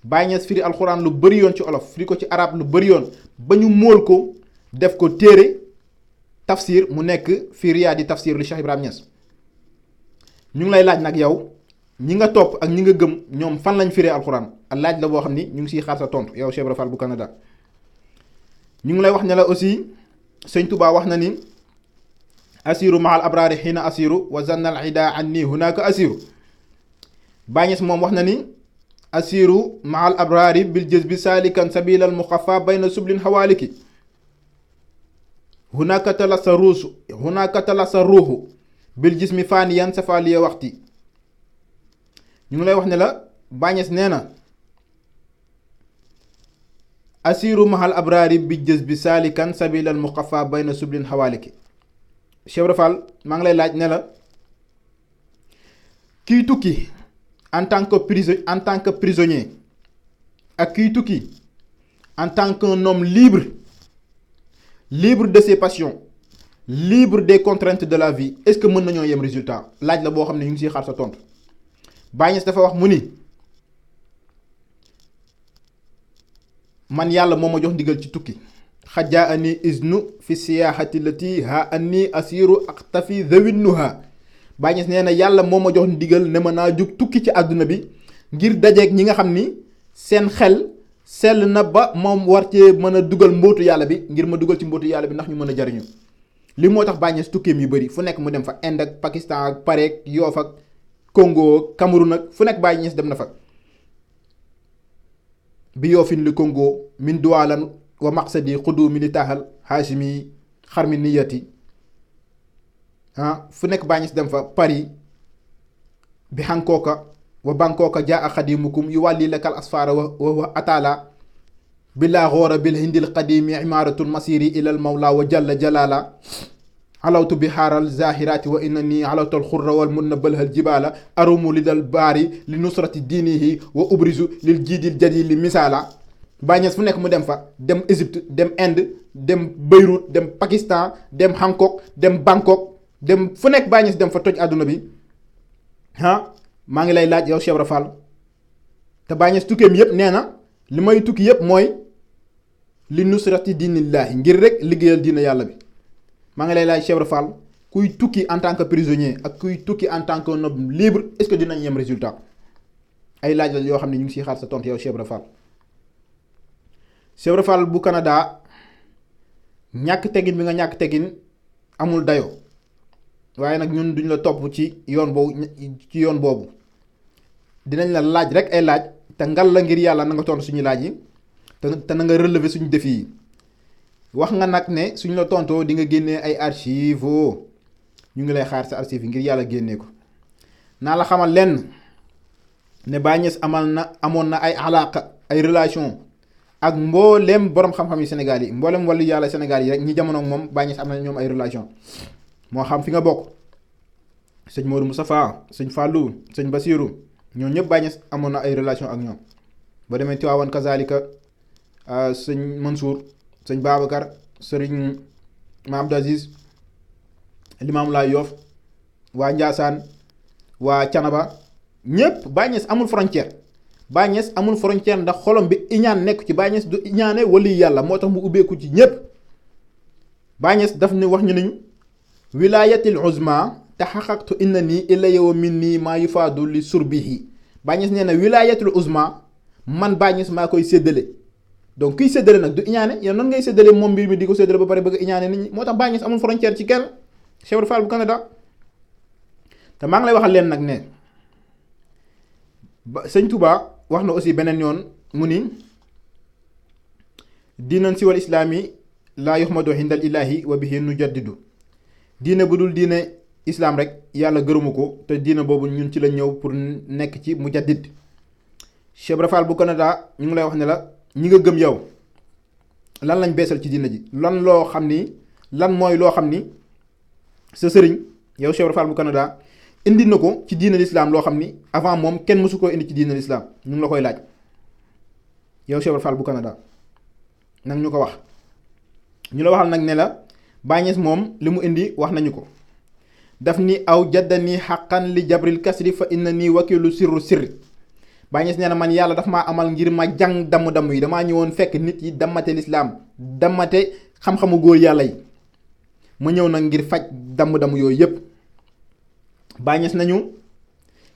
Baay Ñas firi alxuraan lu bëri yoon ci olof, firi ko ci arab lu bëri yoon ba ñu móol ko def ko téere tafsir mu nekk fi Riyaadi tafsir li Cheikh Ibrahima Niass. ñu ngi lay laaj nag yow ñi nga topp ak ñi nga gëm ñoom fan lañ firee alxuraan laaj la boo xam ni ñu ngi siy xaar sa tontu yow Cheikh Ibra Fall bu Canada. ñu ngi lay wax ne la aussi sëñ Touba wax na ni asiru mahal abraari xiina asiru wa zannal ida anni hunaka asiru. Baay Ñas moom wax na ni asiru mahal abraari bil jazbi salikan sabilal muxafa bayna sublin xawaaliki hunaka talasa ruuxu bil jismi faaniyan safaliya waxti. ñu ngi lay wax ne la Baay Ñas nee na asiru mahal abraari bil jazbi salikan sabilal muxafa bayna sublin xawaaliki. Cheikh Ibra Fall maa ngi lay laaj ne la kiy tukki en tant que prisonnier ak kiy tukki en tant qu'un homme libre de ses passions, libre des contraintes de la vie, est-ce que mën nañoo yem résultat? laaj la boo xam ne ñu ngi siy xaar sa tontu. Baay Ñas dafa wax mu ni man yàlla moo ma jox ndigal ci tukki. xajaa ani isnu fi siyaaxati lati ha ani asiru aqtafi zawinnuha. Baay Ñas nee na yàlla moo ma jox ndigal ne ma naa jóg tukki ci àdduna bi ngir dajeeg ñi nga xam ni seen xel sell na ba moom war cee mën a dugal mbootu yàlla bi ngir ma dugal ci mbootu yàlla bi ndax ñu mën a jariñu. li moo tax Baay Ñas tukkeem yu bëri fu nekk mu dem fa Inde ak Pakistan ak Pareek Yoof ak Congo ak Cameroun ak fu nekk Baay Ñas dem na fa. bi yoofin li Congo min duwaalan wa maqsadi xudu mi li taaxal haashimi xarmi niyati fu nekk Baay Ñas dem fa Paris bi Hankoka wa Bangkoka jaa xadimukum yu wàlli lakal asfara wa atala bi laa xoora bil hindil qadimi imaaratul masiri ilal mawla wa jalla jalala alawtu bi xaaral zahirati wa inna nii alawtal xurra wal mun na bëlhal jibaala arumu lidal baari li nusrati diinihi wa ubrisu lil jiidil jadili misaala. Baay Ñas fu nekk mu dem fa, dem Égypte, dem Inde, dem Beyrouth, dem Pakistan, dem Hancock, dem Bangkok, dem fu nekk Baay Ñas dem fa toj àdduna bi. maa ngi lay laaj yow Cheikh Ibra Fall te Baay Ñas tukkeem yëpp nee na li may tukki yëpp mooy li nusrati diinillaahi ngir rek liggéeyal diina yàlla bi. maa ngi lay laaj Cheikh Ibra Fall kuy tukki en tant que prisonnier ak kuy tukki en tant que homme libre est-ce que dinañ yem résultat? ay laaj la yoo xam ne ñu ngi siy xaar sa tontu yow Cheikh Ibra Fall. Cheikh Ibra Fall bu Canada ñàkk teggin bi nga ñàkk teggin amul dayo waaye nag ñun duñ la topp ci yoon boobu dinañ la laaj rek ay laaj te ngal la ngir yàlla na nga tontu suñu laaj yi te na nga relever suñu défi yi. wax nga nag ne suñ la tontoo di nga génnee ay archives ñu ngi lay xaar sa archive yi ngir yàlla génnee ko naa la xamal lenn ne Baye Niass amoon na ay alaqa ay relation ak mboolem borom xam-xam yi Sénégal yi mboolem wàllu yàlla Sénégal yi rek ñi jamono ak moom Baye Niass am na ñoom ay relation moo xam fi nga bokk sëñ Modou Moustapha sëñ Fallou sëñ Basirou ñoo ñëpp Baye Niass amoon na ay relation ak ñoom ba demee Tiwaawan kazalika sëñ Mansour sëñ Babacar sëriñ Ma Abdou Aziz Limaamu Laay Yoff waa Njaasaan waa Canaba ñëpp Baye Niass amul frontière Baye Niass amul frontière ndax xolom bi iñaan nekk ci Baye Niass du iñaane wali yàlla moo tax mu ubbeeku ci ñëpp Baye Niass daf ni wax ñu nañu wilaayatil uzma taxaqaqtu inna nii ilayya wa min nii maa yufaadu li surbihi Baye Niass nee na wilaayatul uzma man Baye Niass maa koy séddale donc kiy séddale nag du iñaane yow nan ngay séddale moom mbir mi di ko séddale ba pare bëgg iñaane nit ñi moo tax Baye Niass amul frontière ci kenn Cheikh Ibra Fall bu Canada te maa ngi lay waxal leen nag ne ba sëñ Touba wax na aussi beneen yoon mu ni diinan siwal islaami laa yuhmadu hindal ilaahi wa bihi nujaddidu diine bu dul diine islam rek yàlla gërëmu ko te diine boobu ñun ci lañ ñëw pour nekk ci mujaddid Cheikh Ibra Fall bu Canada ñu ngi lay wax ne la ñi nga gëm yow lan lañ beesal ci diine ji lan mooy loo xam ni sa sëriñ yow Cheikh Ibra Fall bu Canada indi na ko ci diine l'islam loo xam ni avant moom kenn mësu koo indi ci diine l'islam ñu ngi la koy laaj yow Cheikh Ibra Fall bu Canada nag ñu ko wax ñu la waxal nag ne la Baye Niass moom li mu indi wax nañu ko daf ni aw jaddani xaqan li jabril kasri fa inna nii wakilu sirri Baye Niass nee na man yàlla daf maa amal ngir ma jàng damm-damm yi damaa ñëwoon fekk nit yi dammate l'islam dammate xam-xamu góor yàlla yi ma ñëw nag ngir faj damm-damm yooyu yépp Baye Niass nañu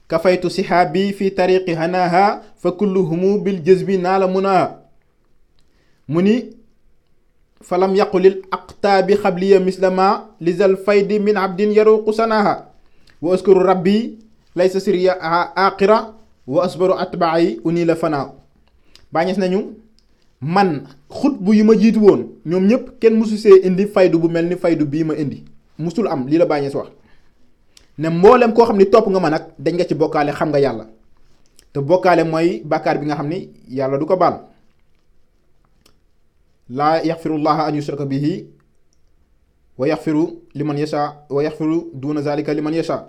kafaytu sihaabi fi tariqi hanaha fa kulluhumu bil jazbi naa la munaha mu ni falam yaqulil aqtaabi xabliya mislama lizal faydi min abdin yaruqu sanaha wa askuru rabbi laysa siriya aqira wa asbaru atbaai uni la fanaa Baye Niass nañu man xutbu yi ma jiitu woon ñoom ñëpp kenn musu see indi faydu bu mel ni faydu bii ma indi musul am lii la Baye Niass wax ne mboolem koo xam ni topp nga ma nag dañ nga ci bokkaale xam nga yàlla te bokkaale mooy bàkkaar bi nga xam ni yàlla du ko baal laa yaxfirullaha an yushraka bihi wa yaxfiru liman yasha wa yaxfiru duna zalika liman yasha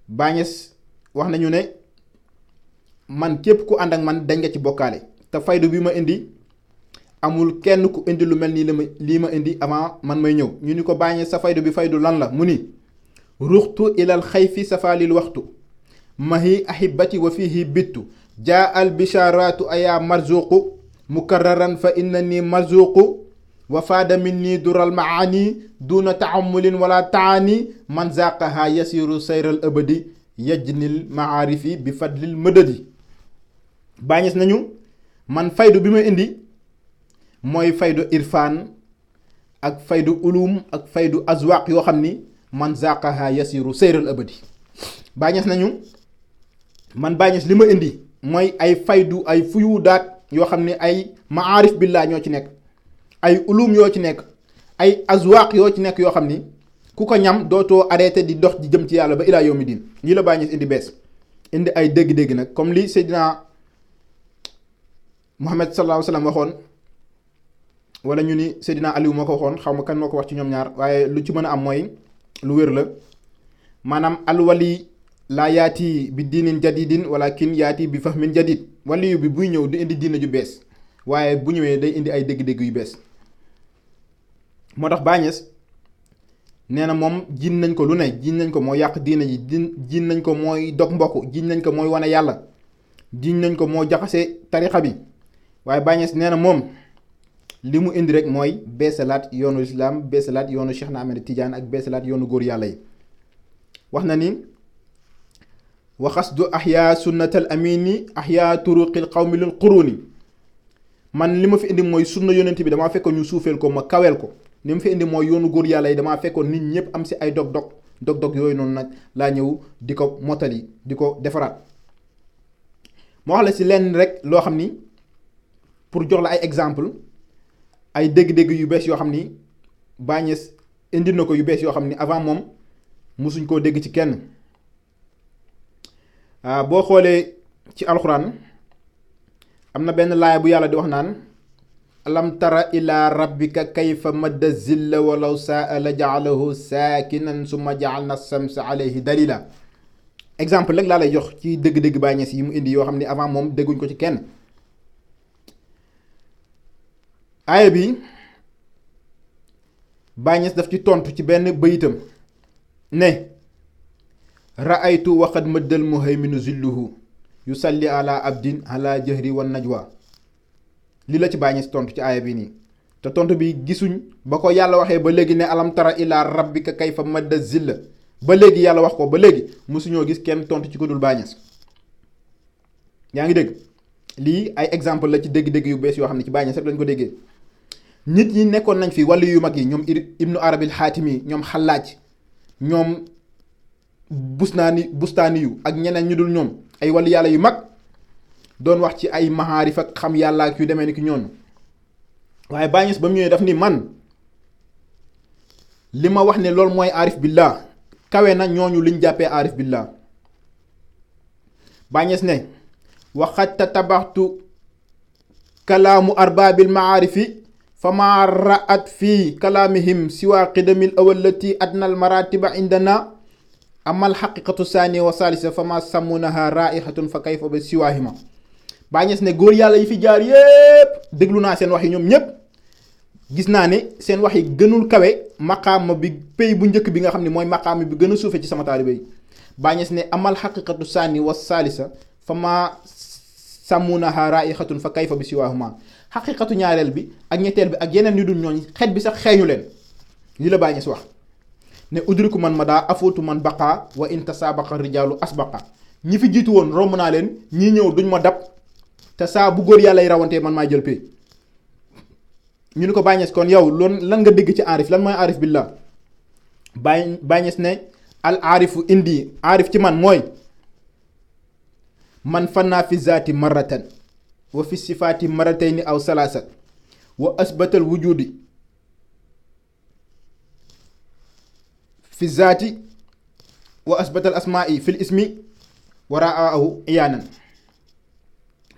Baye Niass wax nañu ne man képp ku ànd ak man dañ nga ci bokkaale te faydu bi ma indi amul kenn ku indi lu mel nii lii ma indi avant man may ñëw ñu ni ko Baye Niass sa faydu bi faydu lan la mu ni ruxtu ilal xayfi safalil waxtu mahi ahibati wa fihi bittu jaa al bisharatu aya marzuqu mukarraran fa inna ni marzuqu wa faada min nii dural maani duna taamulin wala taani man zaqaha yasiru sayral abadi yajnil maarifi bi fadlil mëdadi Baye Niass nañu man faydu bi ma indi mooy faydu irfan ak faydu ulum ak faydu azwaq yoo xam ni man zaqaha yasiru sayral abadi Baye Niass nañu man Baye Niass li ma indi mooy ay faydu ay fuyudaat yoo xam ne ay maarif billah ñoo ci nekk ay ulum yoo ci nekk ay azwaq yoo ci nekk yoo xam ni ku ko ñam dootoo arrêté di dox di jëm ci yàlla ba ilaa yawmi diin lii la Baye Niass indi bees indi ay dégg-dégg nag comme li Seydina Muhammad sallallahu alayhi wa sallam waxoon wala ñu ni Seydina Aliou moo ko waxoon xaw ma kan moo ko wax ci ñoom ñaar waaye lu ci mën a am mooy lu wér la maanaam alwali laa yaati bi diinin jadidin walakin yaati bi fahmin jadid waliyu bi buy ñëw di indi diina ju bees waaye bu ñëwee day indi ay dégg-dégg yu bees moo tax Baye Niass nee na moom jiin nañ ko lu ne jiin nañ ko moo yàq diina ji jiin nañ ko mooy dog mbokk jiin nañ ko mooy wane yàlla jiin nañ ko moo jaxase tarixa bi waaye Baye Niass nee na moom li mu indi rek mooy beesalaat yoonu islam beesalaat yoonu Cheikh na Ahmed Tidiane ak beesalaat yoonu góor yàlla yi wax na ni wa xasdu ahya sunnatal amini ahya turuqil qawmi lil quruni man li ma fi indi mooy sunna yonent bi damaa fekkoon ñu suufeel ko ma kaweel ko li ma fi indi mooy yoonu góor yàlla yi damaa fekkoon nit ñëpp am si ay dog-dog yooyu noonu nag laa ñëw di ko mottali di ko defaraat moo wax la si lenn rek loo xam ni pour jox la ay exemple ay dégg-dégg yu bees yoo xam ni Baye Niass indi na ko yu bees yoo xam ni avant moom musuñ koo dégg ci kenn. boo xoolee ci alxuraan am na benn laaya bu yàlla di wax naan alam tara ila rabbika kayfa madda zilla walaw saa la jaalahu saakinan summa jaalna samsa alayhi dalila. exemple rek laa lay jox ci dëgg-dëgg Baye Niass yi mu indi yoo xam ni avant moom dégguñ ko ci kenn. aaya bi Baye Niass daf ci tontu ci benn bayitam ne ra'aytu waqad maddal muhayminu zilluhu yusalli ala abdin ala jahri wan najwa. li la ci Baye Niass tontu ci aaya bi nii te tontu bi gisuñ ba ko yàlla waxee ba léegi ne alam tara ila rabbika kayfa madda zilla ba léegi yàlla wax ko ba léegi mosuñoo gis kenn tontu ci ko dul Baye Niass. yaa ngi dégg lii ay exemple la ci dégg-dégg yu bees yoo xam ne ci Baye Niass rek lañ ko déggee. nit ñi nekkoon nañ fi wàllu yu mag yi ñoom ibnu arabil xaatimi ñoom xallaaj ñoom bustaani yu ak ñeneen ñu dul ñoom ay wàllu yàlla yu mag doon wax ci ay mahaarif ak xam yàlla ak yu demee ni ki ñoon waaye Baye Niass ba mu ñëwee daf ni man li ma wax ne loolu mooy aarif billah kawe na ñooñu liñ jàppee aarif billah. Baye Niass ne waxat tabaxtu kalaamu arbaabil maarifi fama ra'at fii kalaamihim siwa qidamil awallati adnal maratiba indana amal xaqiqatu saani wa salisa fama sammunaha raihatun fa kayfa ba siwaahima. Baye Niass ne góor yàlla yi fi jaar yépp déglu naa seen wax yi ñoom ñépp gis naa ne seen wax yi gënul kawe maqaama bi pay bu njëkk bi nga xam ne mooy maqaama bi gën a suufe ci sama taalibe yi. Baye Niass ne amal xaqiqatu saani wa salisa fama sammunaha raihatun fa kayfa bi siwaahuma. xaqiqatu ñaareel bi ak ñetteel bi ak yeneen ñu dul ñooñ xeet bi sax xeeñu leen li la Baye Niass wax ne udriku man ma daa afootu man baqaa wa in tasaabaqa rijaalu asbaqa. ñi fi jiitu woon romb naa leen ñii ñëw duñ ma dab te saa bu góor yàlla yi rawantee man maa jël pay. ñu ni ko Baye Niass kon yow loon lan nga dégg ci aarif lan mooy aarif billah. Baye Niass ne al aarifu indi aarif ci man mooy man fannaa fi zaati marratan wa fi sifaati maratayni aw salaasa wa asbatal wujudi fi zaati wa asbatal asmaai fil ismi wa raahu iyaanan.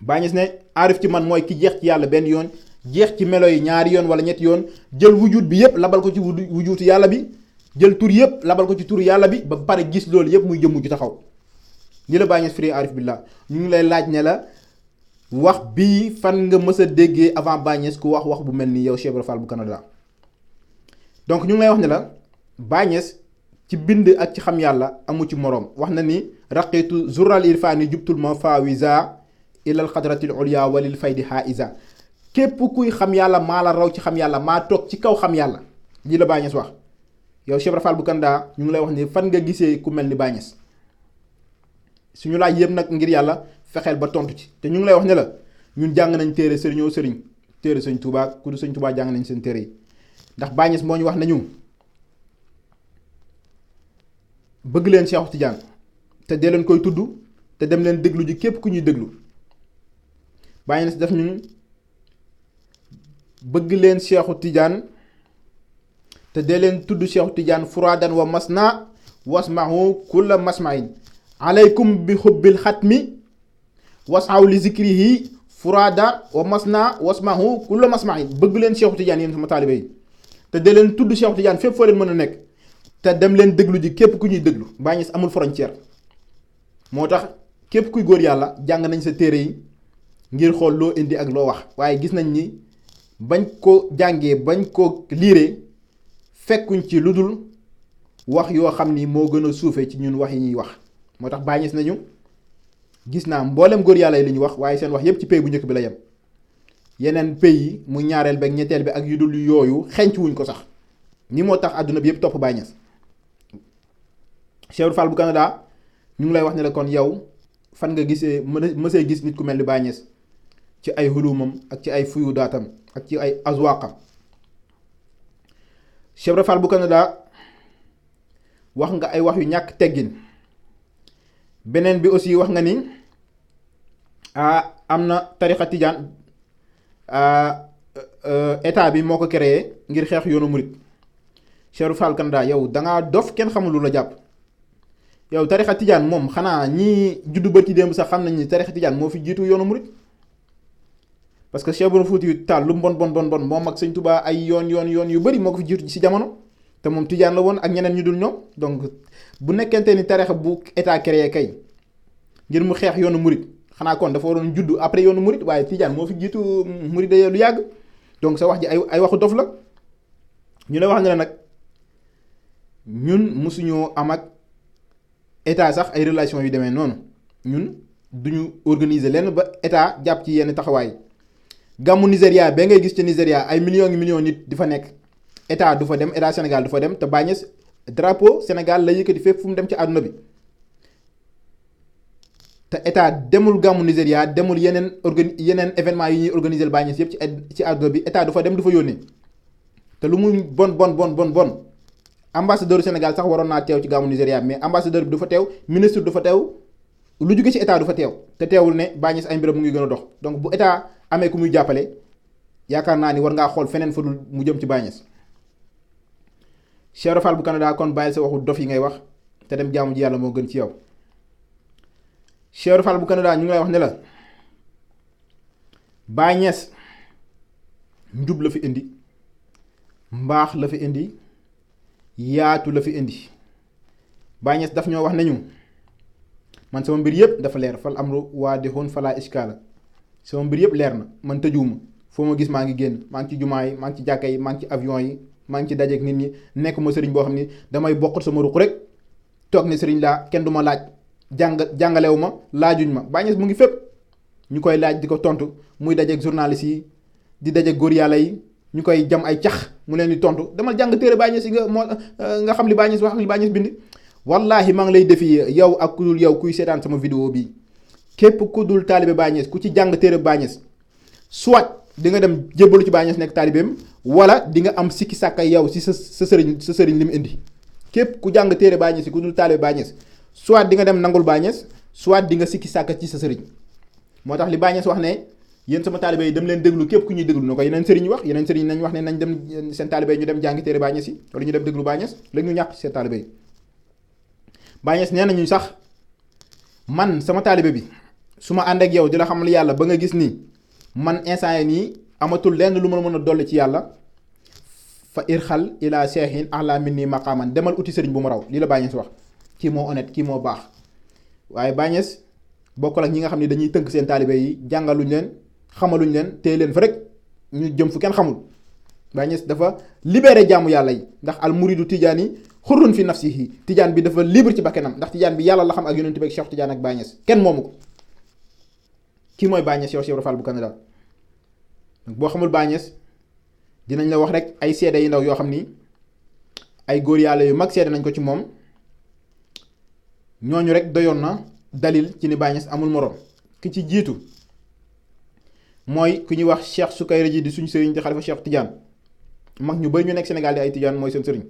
Baye Niass ne aarif ci man mooy ki jeex ci yàlla benn yoon jeex ci melo yi ñaari yoon wala ñetti yoon jël wujud bi yépp labal ko ci wujutu yàlla bi jël tur yépp labal ko ci tur yàlla bi ba pare gis loolu yépp muy jëmmu ci taxaw. ni la Baye Niass firi aarif billah. ñu ngi lay laaj ne la wax bii fan nga mës a déggee avant Baye Niass ku wax bu mel ni yow Cheikh Ibra Fall bu Canada. donc ñu ngi lay wax ne la Baye Niass ci bind ak ci xam yàlla amu ci moroom wax na ni raqitu zural irfani jubtul ma fawiza ilal xadratil ulya walil faydi haiza. képp kuy xam yàlla maa la raw ci xam yàlla maa toog ci kaw xam yàlla lii la Baye Niass wax. yow Cheikh Ibra Fall bu Canada ñu ngi lay wax ni fan nga gisee ku mel ni Baye Niass. suñu laaj yëpp nag ngir yàlla fexeel ba tontu ci te ñu ngi lay wax ne la ñun jàng nañ téere sëriñoo sëriñ téere sëñ Touba ku du sëñ Touba jàng nañ seen téere yi ndax Baye Niass moo ñu wax nañu bëgg leen Cheikh Tidiane te dee leen koy tudd te dem leen déglu ji képp ku ñuy déglu. Baye Niass def ñu bëgg leen Cheikh Tidiane te dee leen tudd Cheikh Tidiane furaadan wa masna wasmahu kulla masmain alaykum bi xubbil xatmi wasaw li zikrihi furada wa masna wasmahu kulla masmain. bëgg leen Cheikh Tidiane yéen sama taalibe yi te dee leen tudd Cheikh Tidiane fépp foo leen mën a nekk te dem leen déglu ji képp ku ñuy déglu. Baye Niass amul frontière moo tax képp kuy góor yàlla jàng nañ sa téere yi ngir xool loo indi ak loo wax waaye gis nañ ni bañ ko jàngee bañ ko liiree fekkuñ ci lu dul wax yoo xam ni moo gën a suufee ci ñun wax yi ñuy wax. moo tax Baye Niass nañu gis naa mboolem góor yàlla yi li ñu wax waaye seen wax yépp ci pays bu njëkk bi la yem. yeneen pays yi mu ñaareel beeg ñetteel bi ak yu dul yooyu xenc wuñ ko sax ni moo tax àdduna bi yépp topp Baye Niass. Cheikh Fall bu Canada ñu ngi lay wax ne la kon yow fan nga gisee mësee gis nit ku mel ni Baye Niass ci ay hulumam ak ci ay fuyudaatam ak ci ay azwaqam. Cheikh Fall bu Canada wax nga ay wax yu ñàkk teggin. beneen bi aussi wax nga ni am na tariqa tijaan état bi moo ko créé ngir xeex yoonu murit. Cheikh Fall Canada yow da ngaa dof kenn xamul lu la jàpp yow tarixa tijaan moom xanaa ñii juddu bërki démb sax xam nañ ni tarixa tijaan moo fi jiitu yoonu murit parce que Cheikh Ibra Fuuti Taal lu bon moom ak Sëñ Tuubaa ay yoon yu bëri moo ko fi jiitu ci jamono te moom tijaan la woon ak ñeneen ñu dul ñoom. donc bu nekkente ni tarixa bu état créé kay ngir mu xeex yoonu murit xanaa kon dafa waroon juddu après yoonu murit waaye tijaan moo fi jiitu murit de lu yàgg. donc sa wax ji ay waxu dof la ñu la wax ne la nag ñun mosuñoo am ak état sax ay relation yu demee noonu ñun duñu organiser lenn ba état jàpp ci yenn taxawaay gàmmu Nigéria ba ngay gis ca Nigéria ay millions nit di fa nekk état du fa dem état Sénégal du fa dem te Baye Niass drapeau Sénégal la yëkkati fépp fu mu dem ci àdduna bi te état demul gàmmu Nigéria demul yeneen événement yi ñuy organiser Baye Niass yëpp ci àdduna bi état du fa dem du fa yónnee te lu muy bon ambassadeur Sénégal sax waroon naa teew ci gàmmu Nigéria mais ambassadeur bi du fa teew ministre du fa teew lu jóge ci état du fa teew te teewul ne Baye Niass ay mbiram mu ngi gën a dox donc bu état amee ku muy jàppale yaakaar naa ni war ngaa xool feneen fa dul mu jëm ci Baye Niass. Cheikh Fall bu Canada kon bàyyil sa waxu dof yi ngay wax te dem jaamu ji yàlla moo gën ci yow. Cheikh Fall bu Canada ñu ngi lay wax ne la Baye Niass njub la fi indi mbaax la fi indi yaatu la fi indi Baye Niass daf ñoo wax nañu man sama mbir yëpp dafa leer fal amru waadihun fala iskaala sama mbir yëpp leer na man tëjuwuma foo ma gis maa ngi génn maa ngi ci jumaa yi maa ngi ci jàkka yi maa ngi ci avion yi maa ngi ci dajeek nit ñi nekk ma sëriñ boo xam ni damay bokk sama ruq rek toog ne sëriñ laa kenn du ma laaj jàngalewu ma laajuñ ma Baye Niass mu ngi fépp ñu koy laaj di ko tontu muy dajeek journaliste yi di dajeek góor yàlla yi ñu koy jam ay cax mu leen di tontu demal jàng téere Baye Niass yi nga xam li Baye Niass wax ak li Baye Niass bind. wallahi maa ngi lay defi yow ak ku dul yow kuy seetaan sama vidéo bi képp ku dul taalibe Baye Niass ku ci jàng téere Baye Niass soit di nga dem jébbalu ci Baye Niass nekk taalibeem wala di nga am sikki sàkka yow si sa sëriñ li mu indi. képp ku jàng téere Baye Niass ku dul taalibe Baye Niass soit di nga dem nangul Baye Niass soit di nga sikki sàkka ci sa sëriñ moo tax li Baye Niass wax ne yéen sama taalibe yi dem leen déglu képp ku ñuy déglu na ko yeneen sëriñ wax yeneen sëriñ nañ wax ne nañ dem seen taalibe yi ñu dem jàngi téere Baye Niass yi wala ñu dem déglu Baye Niass léegi ñu ñàkk ci seen taalibe yi. Baye Niass nee nañu sax man sama taalibe bi su ma ànd ak yow di la xamal yàlla ba nga gis ni man instant yi nii amatul lenn lu ma mën a dolli ci yàlla fa irxal ila seexin ala min nii maqaaman demal uti sëriñ bu mu raw lii la Baye Niass wax kii moo honnête kii moo baax waaye Baye Niass bokkul ak ñi nga xam ne dañuy tënk seen taalibe yi jàngaluñ leen xamaluñ leen téye leen fa rek ñu jëm fu kenn xamul Baye Niass dafa libéré jaamu yàlla yi ndax al muridu tijaan yi xurrun fi nafsihi tijaan bi dafa libre ci bakkanam ndax tijaan bi yàlla la xam ak yonent bi ak Cheikh Tidiane ak Baye Niass kenn moomu ko kii mooy Baye Niass yow Cheikh Fall bu Canada donc boo xamul Baye Niass dinañ la wax rek ay seede yu ndaw yoo xam ni ay góor yàlla yu mag seede nañ ko ci moom ñooñu rek doyoon na dalil ci ni Baye Niass amul morom ki ci jiitu mooy ku ñuy wax Cheikh Sukayri ji di suñu sëriñ di xalifa Cheikh Tidiane mag ñu bari ñu nekk Sénégal di ay Tidiane mooy seen sëriñ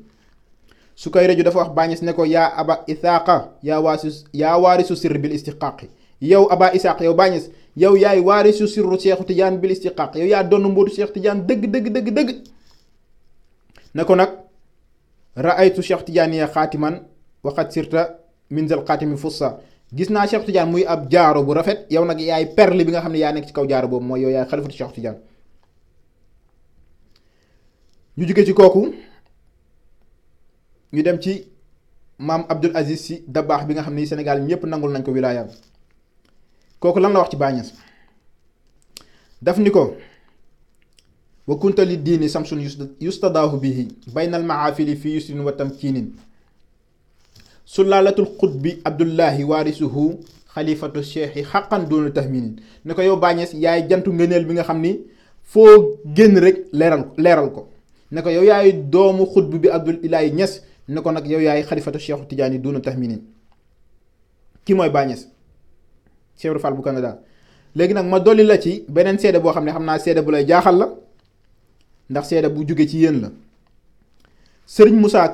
Sukayri ji dafa wax Baye Niass ne ko yaa aba isaaqa yaa waarisu sirr bil istiqaaqi yow aba isaaq yow Baye Niass yow yaay waarisu sirru Cheikh Tidiane bil istiqaaq yow yaa doon mbootu Cheikh Tidiane dëgg ne ko nag raaytu Cheikh Tidiane ya xaatiman waxat sirta min zal xaatimi fussa gis naa Cheikh Tidiane muy ab jaaro bu rafet yow nag yaay perle bi nga xam ne yaa nekk ci kaw jaaro boobu mooy yow yaay xalifatu Cheikh Tidiane ñu jóge ci kooku ñu dem ci maam Abdul Aziz Sy Dabakh bi nga xam ne Sénégal ñëpp nangul nañ ko wilaayam kooku lan la wax ci Baye Niass daf ni ko wa kunta li diini samsun yustadaahu bihi baynal maafili fi yusrin wa tamkinin sulaalatul xutbi abdullahi waarisuhu xalifatu cheikhi xaqan doona tahminin ne ko yow Baye Niass yaay jantu ngëneel bi nga xam ni foo génn rek leeral ko ne ko yow yaay doomu xutbi bi Abdullahi Niass ne ko nag yow yaay xalifatu cheikhu Tidiane doona tahminin kii mooy Baye Niass Cheikh Fall bu Canada léegi nag ma dolli la ci beneen seede boo xam ne xam naa seede bu lay jaaxal la ndax seede bu jóge ci yéen la sëriñ Moussa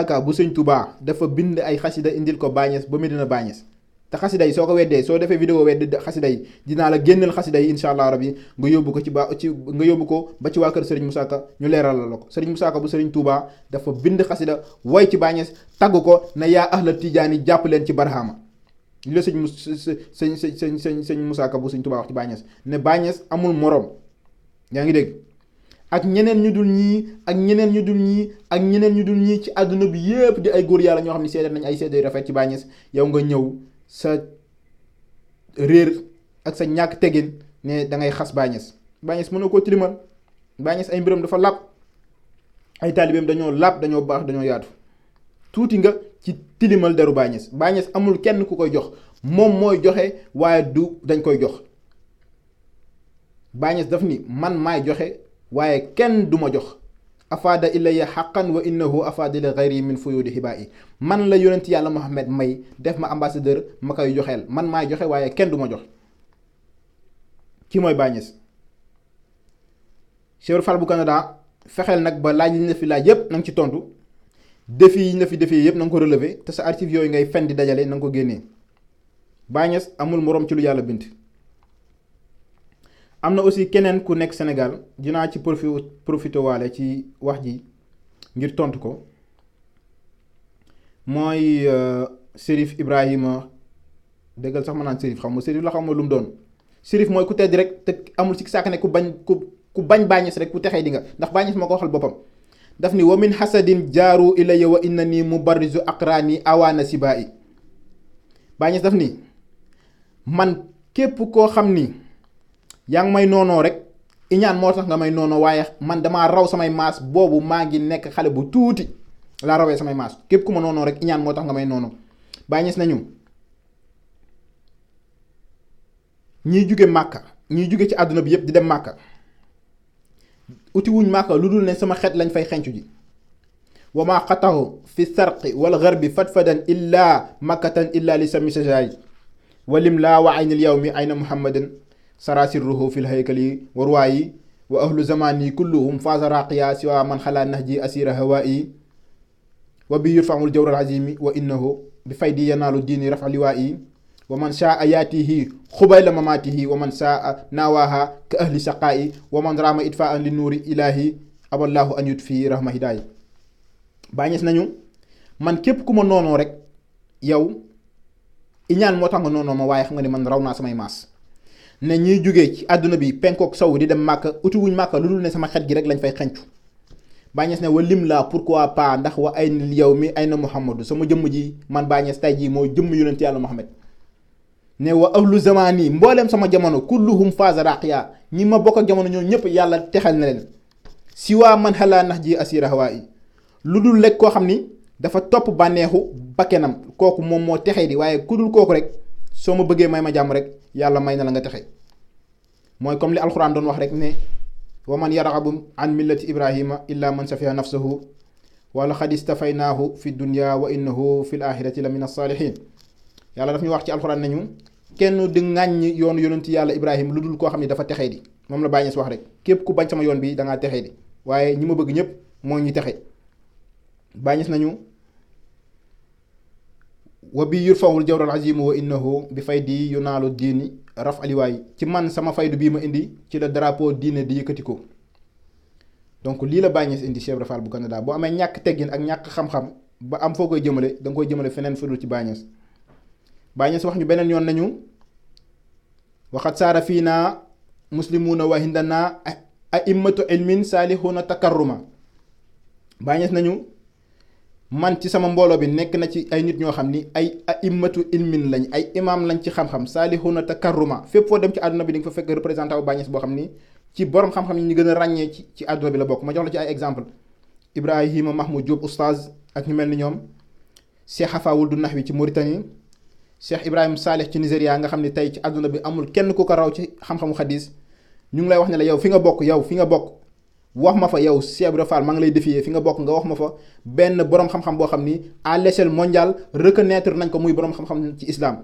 Ka bu sëriñ Touba dafa bind ay xasida indil ko Baye Niass ba Medina Baye Niass te xasida yi soo ko weddee soo defee vidéo weddi xasida yi dinaa la génneel xasida yi incha allah rabi nga yóbbu ko nga yóbbu ko ba ci waa kër Serigne Moussa Ka ñu leeral la ko. Serigne Moussa Ka bu Serigne Touba dafa bind xasida way ci Baay Ñas tagg ko ne yaa ahla tijaani jàpp leen ci barahama li la sëñ Moussa Ka bu Serigne Touba wax ci Baay Ñas ne Baay Ñas amul morom yaa ngi dégg. ak ñeneen ñu dul ñii ak ñeneen ñu dul ñii ak ñeneen ñu dul ñii ci àdduna bi yépp di ay góor yàlla ñoo xam ne seede nañ ay seede yu rafet ci Baay Ñas yow nga ñëw sa réer ak sa ñàkk tegin ne da ngay xas Baay Ñas. Baay Ñas mën na koo tilimal. Baay Ñas ay mbiram dafa làpp ay taalibeem dañoo làpp dañoo baax dañoo yaatu tuuti nga ci tilimal deru Baay Ñas. Baay Ñas amul kenn ku koy jox moom mooy joxe waaye du dañ koy jox. Baay Ñas daf ni man maay joxe waaye kenn du ma jox. afaada ilayya xaqan wa innahu afaada li gayri min fuyudi xibaa yi man la yonent yàlla Muhammad may def ma ambassadeur ma koy joxeel man maay joxe waaye kenn du ma jox. ki mooy Baay Ñas. Cheikh Fall bu Canada fexeel nag ba laaj yi ñu la fi laaj yépp na nga ci tontu défi yi ñu la fi défi yépp na nga ko relever te sa archive yooyu ngay fen di dajale na nga ko génnee. Baay Ñas amul moroom ci lu yàlla bind. am na aussi keneen ku nekk Sénégal dinaa ci profité waale ci wax ji ngir tontu ko mooy Chérif Ibrahima déggal sax ma naan Chérif xam nga Chérif la xam ma lu mu doon. Chérif mooy ku tedd rek te amul ci sàkk ne ku bañ Baay Ñas rek ku texee di nga ndax Baay Ñas moo ko waxal boppam daf ni wa min hasadin jaaru ilayya wa inna nii mubarrizu aqraani awaana sibaa'i. Baay Ñas daf ni man képp koo xam ni yaa ngi may noonoo rek iñaan moo tax nga may noonoo waaye man damaa raw samay maas boobu maa ngi nekk xale bu tuuti laa rawee samay maas képp ku ma noonoo rek iñaan moo tax nga may noonoo. Baay Ñas nañu ñiy jóge Màkka ñiy jóge ci àdduna bi yépp di dem Màkka uti wuñ Màkka lu dul ne sama xeet lañ fay xencu ji. wa maa xatahu fi sarqi wal garbi fatfadan illaa makkatan illaa li sami sajaayi walim laa wa aynil yawmi ayna muhammadan sarasirruhu fil haykali wa ruwaayi wa ahlu zamani kulluhum faasa raqiya siwa man xalaa nahji asira hawaayi wa bi yurfaul jawral azimi wa innahu bi faydi yanaalu diini rafa liwaayi wa man shaa yaatihi xubayla mamaatihi wa man shaa naawaaha ka ahli saqaayi wa man raama itfaan li nuuri ilaahi aballahu an yutfi rahma hidaayi. Baay Ñas nañu man képp ku ma noonoo rek yow iñaan moo tax nga noonoo ma waaye xam nga ne man raw naa samay maas. ne ñiy jógee ci àdduna bi penkook sow di dem Màkka uti wuñ Màkka lu dul ne sama xet gi rek lañ fay xencu. Baay Ñas ne wa lim laa pourquoi pas ndax wa ay yow mi ay na Muhammadu sama jëmm ji man Baay Ñas tay jii mooy jëmm yonent yàlla Muhammad ne wa ahlu zamani mbooleem sama jamono kulluhum faasa raqiya ñi ma bokk ak jamono ñoo ñëpp yàlla texal na leen si waa man xalaa nax ji asira hawaa yi lu dul lekk koo xam ni dafa topp bànneexu bakkenam kooku moom moo texee di waaye ku dul kooku rek soo ma bëggee may ma jàmm rek yàlla may na la nga texe. mooy comme li alxuraan doon wax rek ne wa man yarghabu an millati ibrahima illa man safiha nafsahu wa laqad istafaynaahu fi dunya wa innahu fi l axirati la min as-saalihin. yàlla daf ñu wax ci alxuraan nañu kenn di ŋàññ yoonu yonenti yàlla ibrahima lu dul koo xam ne dafa texee di moom la Baay Ñas wax rek képp ku bañ sama yoon bi da ngaa texee di waaye ñi ma bëgg ñëpp moo ñu texe. Baay Ñas nañu wa bi yurfawul jawral azimu wa innahu bi faydi yunaalu diini raf aliwaay ci man sama faydu bii ma indi ci la drapeau diine di yëkkati ko. donc lii la Baay Ñas indi Cheikh Ibra Fall bu Canada boo amee ñàkk teggin ak ñàkk xam-xam ba am foo koy jëmale da nga koy jëmale feneen fudul ci Baay Ñas. Baay Ñas wax ñu beneen yoon nañu waxat saara fii naa muslimuuna wa hindana a'immatu ilmin saalihuna takarruma. Baay Ñas nañu man ci sama mbooloo bi nekk na ci ay nit ñoo xam ni ay a'immatu ilmin lañ ay imam lañ ci xam-xam saalihuna takarruma fépp foo dem ci àdduna bi di nga fa fekk représentant wu Baay Ñas boo xam ni ci borom xam-xam yi ñu gën a ràññee ci àdduna bi la bokk. ma jox la ci ay exemple Ibrahima Mahmoud Diop oustaz ak ñu mel ni ñoom Cheikh Hafawul du Nahwi ci Mauritanie Cheikh Ibrahima Saleh ci Nigéria nga xam ne tey ci àdduna bi amul kenn ku ko raw ci xam-xamu xadis ñu ngi lay wax ne la yow fi nga bokk wax ma fa yow Cheikh Ibra Fall maa ngi lay défier fi nga bokk nga wax ma fa benn borom xam-xam boo xam ni à l'échelle mondiale reconnaître nañ ko muy borom xam-xam ci islam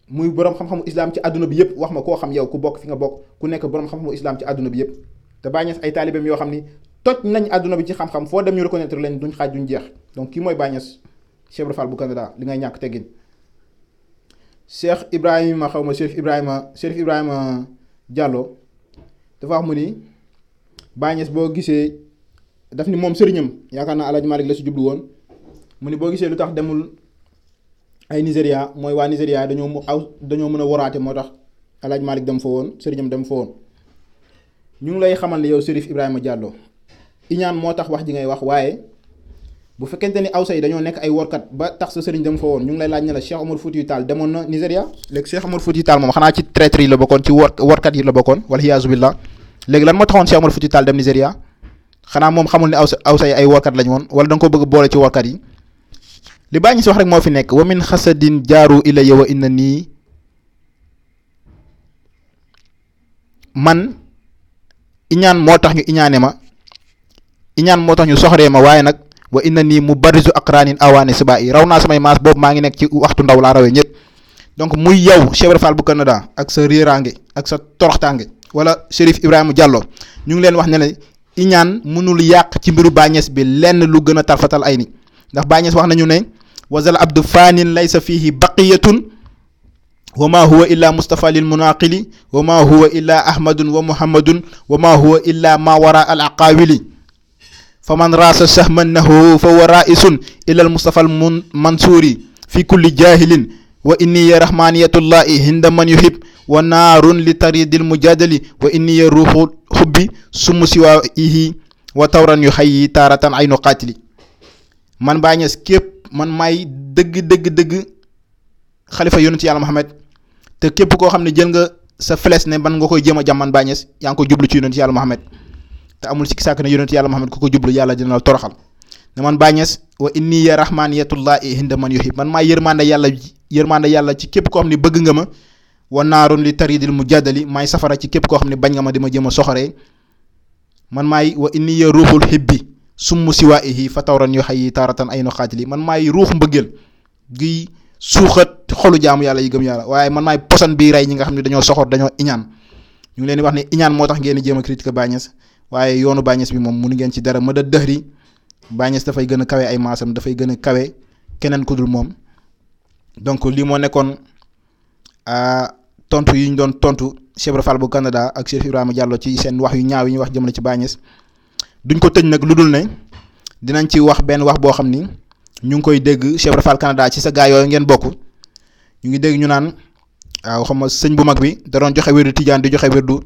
muy borom xam-xamu islam ci àdduna bi yëpp wax ma koo xam yow ku bokk fi nga bokk ku nekk borom xam-xamu islam ci àdduna bi yëpp. te Baay Ñas ay taalibeem yoo xam ni toj nañ àdduna bi ci xam-xam foo dem ñu reconnaître leen duñ xaaj duñ jeex donc kii mooy Baay Ñas Cheikh Ibra Fall bu Canada li ngay ñàkk teggin Cheikh Ibrahima xaw ma Chérif Ibrahima Diallo dafa wax mu ni Baye Niass boo gisee daf ni moom sëriñam yaakaar naa Alaaji Malick la si jublu woon mu ni boo gisee lu tax demul ay Nigéria mooy waa Nigéria dañoo mën a waraate moo tax Alaaji Malick dem fa woon sëriñam dem fa woon. ñu ngi lay xamal ne yow Chérif Ibrahima Diallo iñaan moo tax wax ji ngay wax waaye bu fekkente ni awsa yi dañoo nekk ay workat ba tax sa sëriñ dem fa woon ñu ngi lay laaj ne la Cheikh Omar Foutiyou Tall demoon na Nigéria léegi Cheikh Omar Foutiyou Tall moom xanaa ci traître yi la bokkoon ci workat yi la bokkoon wala hiyaasu billah léegi lan moo taxoon Cheikh Omar Foutiyou Tall dem Nigéria xanaa moom xamul ne awsa yi ay workat lañ woon wala da nga ko bëgg boole ci workat yi li bàyyi ñu si wax rek moo fi nekk wa min xasadin jaaru ilayya wa inna nii man iñaan moo tax ñu iñaane ma iñaan moo tax ñu soxree ma waaye nag wa inna nii mu barisu aqraanin awaane siba yi raw naa samay maas boobu maa ngi nekk ci waxtu ndaw laa rawee ñëpp donc muy yow Cheikh Ibra Fall bu Canada ak sa réeraange ak sa toroxtaange wala Chérif Ibrahima Diallo ñu ngi leen wax ne la iñaan mënul yàq ci mbiru Baye Niass bi lenn lu gën a tarfatal ay ni ndax Baye Niass wax nañu ne wazal abdu fanin laysa fihi baqiyatun wa ma huwa illa mustafa lil munaqili wa ma huwa illa ahmadun wa muhammadun wa ma huwa illa ma wara al aqawili fa man raasa sahman nahu fa huwa raisun ila al mustafa al mansuri fi kulli jahilin wa inni ya rahmaniyatullahi hinda man yuhib wa naarun li taridil mujadali wa inni ya ruuxu xubbi sumu siwaihi wa tawran yu xayyi taaratan aynu qaatili man Baye Niass képp man maay dëgg xalifa yonent yàlla Muhammad te képp koo xam ne jël nga sa flèche ne ban nga koy jéem a jàmm man Baye Niass yaa ngi ko jublu ci yonent yàlla Muhammad te amul sikki sàkk ne yonent yàlla Muhammad ku ko jublu yàlla dina la toroxal ne man Baye Niass wa inni ya rahmaniyatullahi hinda man yuhib man maay yërmande yàlla ci képp koo xam ne bëgg nga ma wa naarun li taridil mujadali maay safara ci képp koo xam ne bañ nga ma di ma jéem a soxoree man maay wa inni ya ruuxul hibbi summu siwaihi fa tawran yu xayyi taaratan aynu xaatili man maay ruux mbëggeel gi suuxat xolu jaamu yàlla yi gëm yàlla waaye man maay poson bii rey ñi nga xam ne dañoo soxor dañoo iñaan ñu ngi leen di wax ne iñaan moo tax ngeen di jéem a critiquer Baye Niass waaye yoonu Baye Niass bi moom mënu ngeen ci dara ma da dëxri Baye Niass dafay gën a kawe ay maasam dafay gën a kawe keneen ku dul moom donc lii moo nekkoon tontu yi ñu doon tontu Cheikh Ibra Fall bu Canada ak Chérif Ibrahima Diallo ci seen wax yu ñaaw yi ñuy wax jëmale ci Baye Niass duñ ko tëj nag lu dul ne dinañ ci wax benn wax boo xam ni ñu ngi koy dégg Cheikh Ibra Fall Canada ci sa gaa yooyu ngeen bokk ñu ngi dégg ñu naan waaw xam nga sëñ bu mag bi da doon joxe wirdu tijaan di joxe wirdu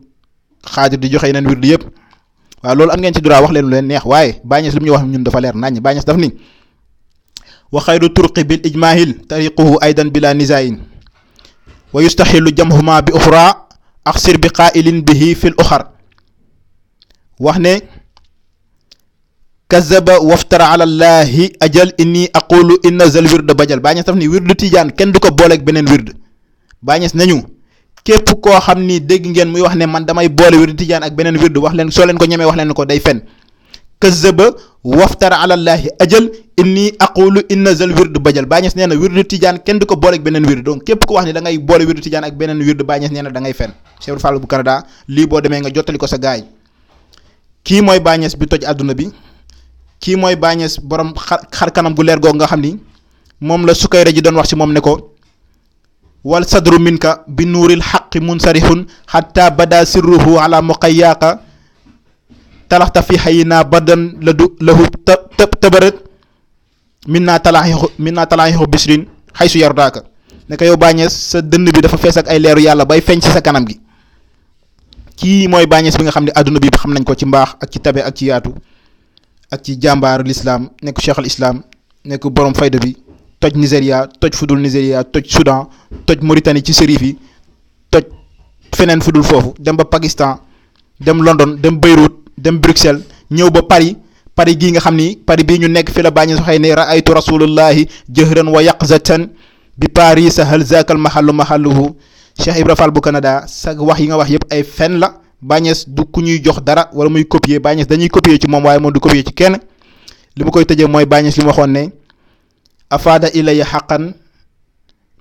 xaadir di joxe yeneen wirdu yëpp waaw loolu am ngeen ci droit wax leen lu leen neex waaye Baye Niass li mu ñu wax ñun dafa leer naññ Baye Niass daf ni wa xayru turqi bil ijmaahil tariquhu aydan bila nizain wa yustaxilu jamhuma bi uxra axsir bi qaa'ilin bihi fil uxar wax ne kazaba waftara ala llahi ajal inni aqulu inna zal wird bajal Baye Niass daf ni wirdu tijaan kenn du ko booleeg beneen wird Baye Niass nañu képp koo xam ni dégg ngeen muy wax ne man damay boole wirdu tijaan ak beneen wird wax leen soo leen ko ñemee wax leen ko day fen kazaba waftara ala llahi ajal inni aqulu inna zal wird bajal Baye Niass nee na wirdu tijaan kenn du ko booleeg beneen wird donc képp ko wax ne da ngay boole wirdu tijaan ak beneen wird Baye Niass nee na da ngay fen Cheikh Ibra Fall bu Canada lii boo demee nga jottali ko sa gaay kii mooy Baye Niass bi toj àdduna bi kii mooy Baye Niass borom xar kanam gu leer googu nga xam ni moom la Sukayra ji doon wax ci moom ne ko wal sadru minka bi nuuril xaqi munsarihun xatta bada sirruhu ala muqayyaqa talaxta fi xayina badan lahu tabarat min naa talaaxixu bisrin xaysu yardaaka ne ko yow Baye Niass sa dënn bi dafa fees ak ay leeru yàlla bay feeñ ci sa kanam gi kii mooy Baye Niass bi nga xam ne àdduna bi xam nañ ko ci mbaax ak ci tabe ak ci yaatu ak ci jàmbaar l'islam nekk cheikh al islam nekk borom fayda bi toj Nigéria toj fudul Nigéria toj Soudan toj Mauritanie ci sérif yi toj feneen fudul foofu dem ba Pakistan dem London dem Beyrouth dem Bruxelles ñëw ba Paris gii nga xam ni Paris bii ñu nekk fi la Baye Niass waxee ne raaytu rasulullahi jëhran wa yaqzatan bi Paris hal zakal mahalluhu Cheikh Ibra Fall bu Canada sa wax yi nga wax yëpp ay fen la Baye Niass du ku ñuy jox dara wala muy copier Baye Niass dañuy copier ci moom waaye moom du copier ci kenn li ma koy tëjee mooy Baye Niass li mu waxoon ne afaada ilayya xaqan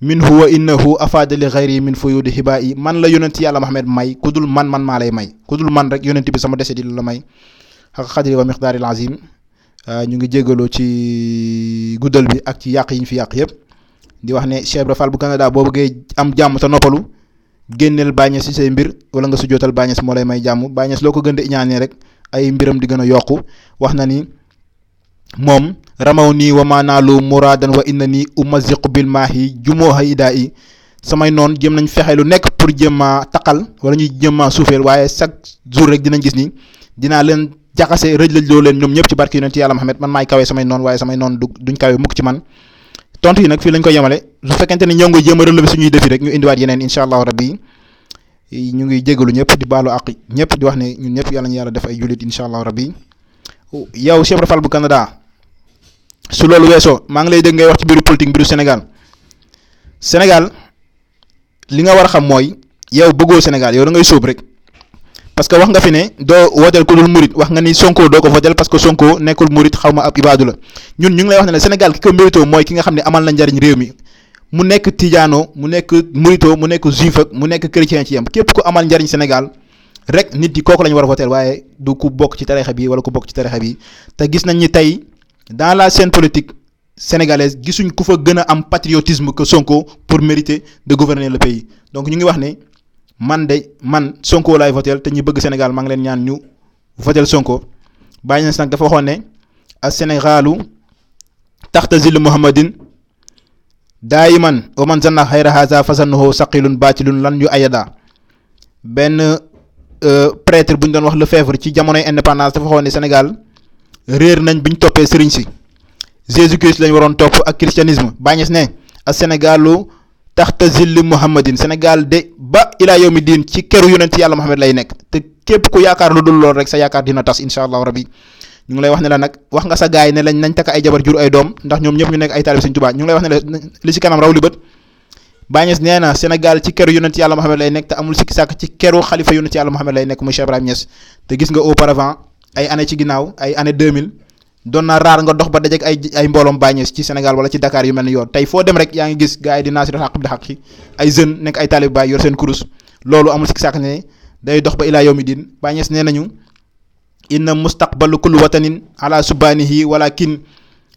minhu wa innahu afaada li xayri min fuyudi xibaa yi man la yonent yàlla Muhammad may ku dul man maa lay may ku dul man rek yonent bi sama dese di la may xaq xadri wa miqdaaril azim ñu ngi jégaloo ci guddal bi ak ci yàq yi ñu fi yàq yëpp di wax ne Cheikh Ibra Fall bu Canada boo bëggee am jàmm te noppalu génneel Baye Niass ci say mbir wala nga sujjootal Baye Niass moo lay may jàmm Baye Niass loo ko gën di ñaanee rek ay mbiram di gën a yokku wax na ni moom ramaw nii wa maanaalu muraadan wa inna nii umaziqu bil maahi jumooha idaa yi samay noon jëm nañ fexe lu nekk pour jëm a taqal wala ñuy jëm a suufeel waaye chaque jour rek dinañ gis ni dinaa leen jaxase rëj loo leen ñoom ñëpp ci barke yonent yàlla Muhammad man maay kawe samay noon waaye samay noon duñ kawe mukk ci man tontu yi nag fii lañ ko yemale su fekkente ni ñoo ngi jéem a relever suñuy défi rek ñu indiwaat yeneen incha allahu rabbi ñu ngi jégalu ñëpp di baalu àq ñëpp di wax ne ñun ñëpp yàlla ñu yàlla def ay jullit incha allahu rabbi yow Cheikh Ibra Fall bu Canada su loolu weesoo maa ngi lay dégg ngay wax ci mbiru politique mbiru Sénégal li nga war a xam mooy yow bëggoo Sénégal yow da ngay sóob rek parce que wax nga fi ne doo wooteel ku dul murit wax nga ni Sonko doo ko votel parce que Sonko nekkul murit xaw ma ab ibaadu la ñun ñu ngi lay wax ne la Sénégal ki ko mérito mooy ki nga xam ne amal na njariñ réew mi mu nekk tijaano mu nekk murito mu nekk juif ak mu nekk chrétien ci yam képp ku amal njariñ Sénégal rek nit yi kooku la ñu war a votel waaye du ku bokk ci tarixa bi wala ku bokk ci tarixa bi te gis nañ ni tey dans la scène politique sénégalaise gisuñ ku fa gën a am patriotisme que Sonko pour mériter de gouverner le pays donc ñu ngi wax ne man Sonko laay votel te ñi bëgg Sénégal maa ngi leen ñaan ñu votel Sonko Baye Niass nag dafa waxoon ne a Sénégalu taxta zillu Muhammadin daayiman wa man zanna xayra haza fasannahu saqilun baatilun lan yu ayada benn prêtre bu ñu doon wax Lefebvre ci jamonoy indépendance dafa waxoon ne Sénégal réer nañ bi ñu toppee sëriñ si Jésus Christ lañ waroon topp ak christianisme Baye Niass ne a Sénégalu taxta zilli Muhammadin Sénégal de ba ilaa yawmi diin ci keru yonent yàlla Muhammad lay nekk te képp ku yaakaar lu dul lool rek sa yaakaar dina tas incha allahu rabbi ñu ngi lay wax ne la nag wax nga sa gaay ne lañ nañ takk ay jabar jur ay doom ndax ñoom ñëpp ñu nekk ay taalib Sëriñ Tuubaa ñu ngi lay wax ne la li ci kanam raw li bët Baye Niass nee na Sénégal ci keru yonent yàlla Muhammad lay nekk te amul sikki sàkk ci keru xalifa yonent yàlla Muhammad lay nekk muy Cheikh Ibrahima Niass te gis nga auparavant ay année ci ginnaaw ay année 2000 doon na raar nga dox ba dajeek ay mbooloom Baye Niass ci Sénégal wala ci Dakar yu mel ni yoon tey foo dem rek yaa ngi gis gars yi di naasir xaq bi xaq ay jeunes nekk ay taalib Baye yor seen kurus loolu amul sikki sàkk ne day dox ba ilaa yawmi diin Baye Niass nee nañu inna mustaqbalu kulli watanin ala subanihi walakin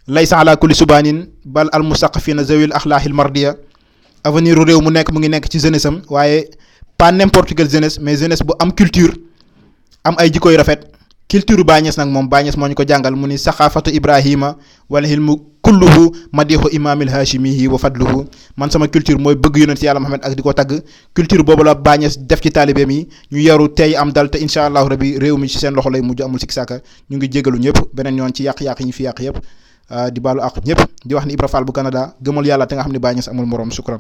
laysa ala kulli subanin bal al mustaqafina zawil axlaaqil mardiya avenir réew mu nekk mu ngi nekk ci jeunesse am waaye pas n'importe quelle jeunesse mais jeunesse bu am culture am ay jikko yu rafet culture Baye Niass nag moom Baye Niass moo ñu ko jàngal mu ni saxaafatu Ibrahima wala hilmu kulluhu madixu imaamil hashimihi wa fadluhu man sama culture mooy bëgg yonent yàlla Muhammad ak di ko tagg culture boobu la Baye Niass def ci taalibeem yi ñu yaru tey am dal te incha allahu rabi réew mi ci seen loxo lay mujj amul sikki sàkka ñu ngi jégalu ñëpp beneen yoon ci yàq-yàq yi ñu fi yàq yëpp di baalu àq ñëpp di wax ni Ibra Fall bu Canada gëmal yàlla te nga xam ne Baye Niass amul morom sukran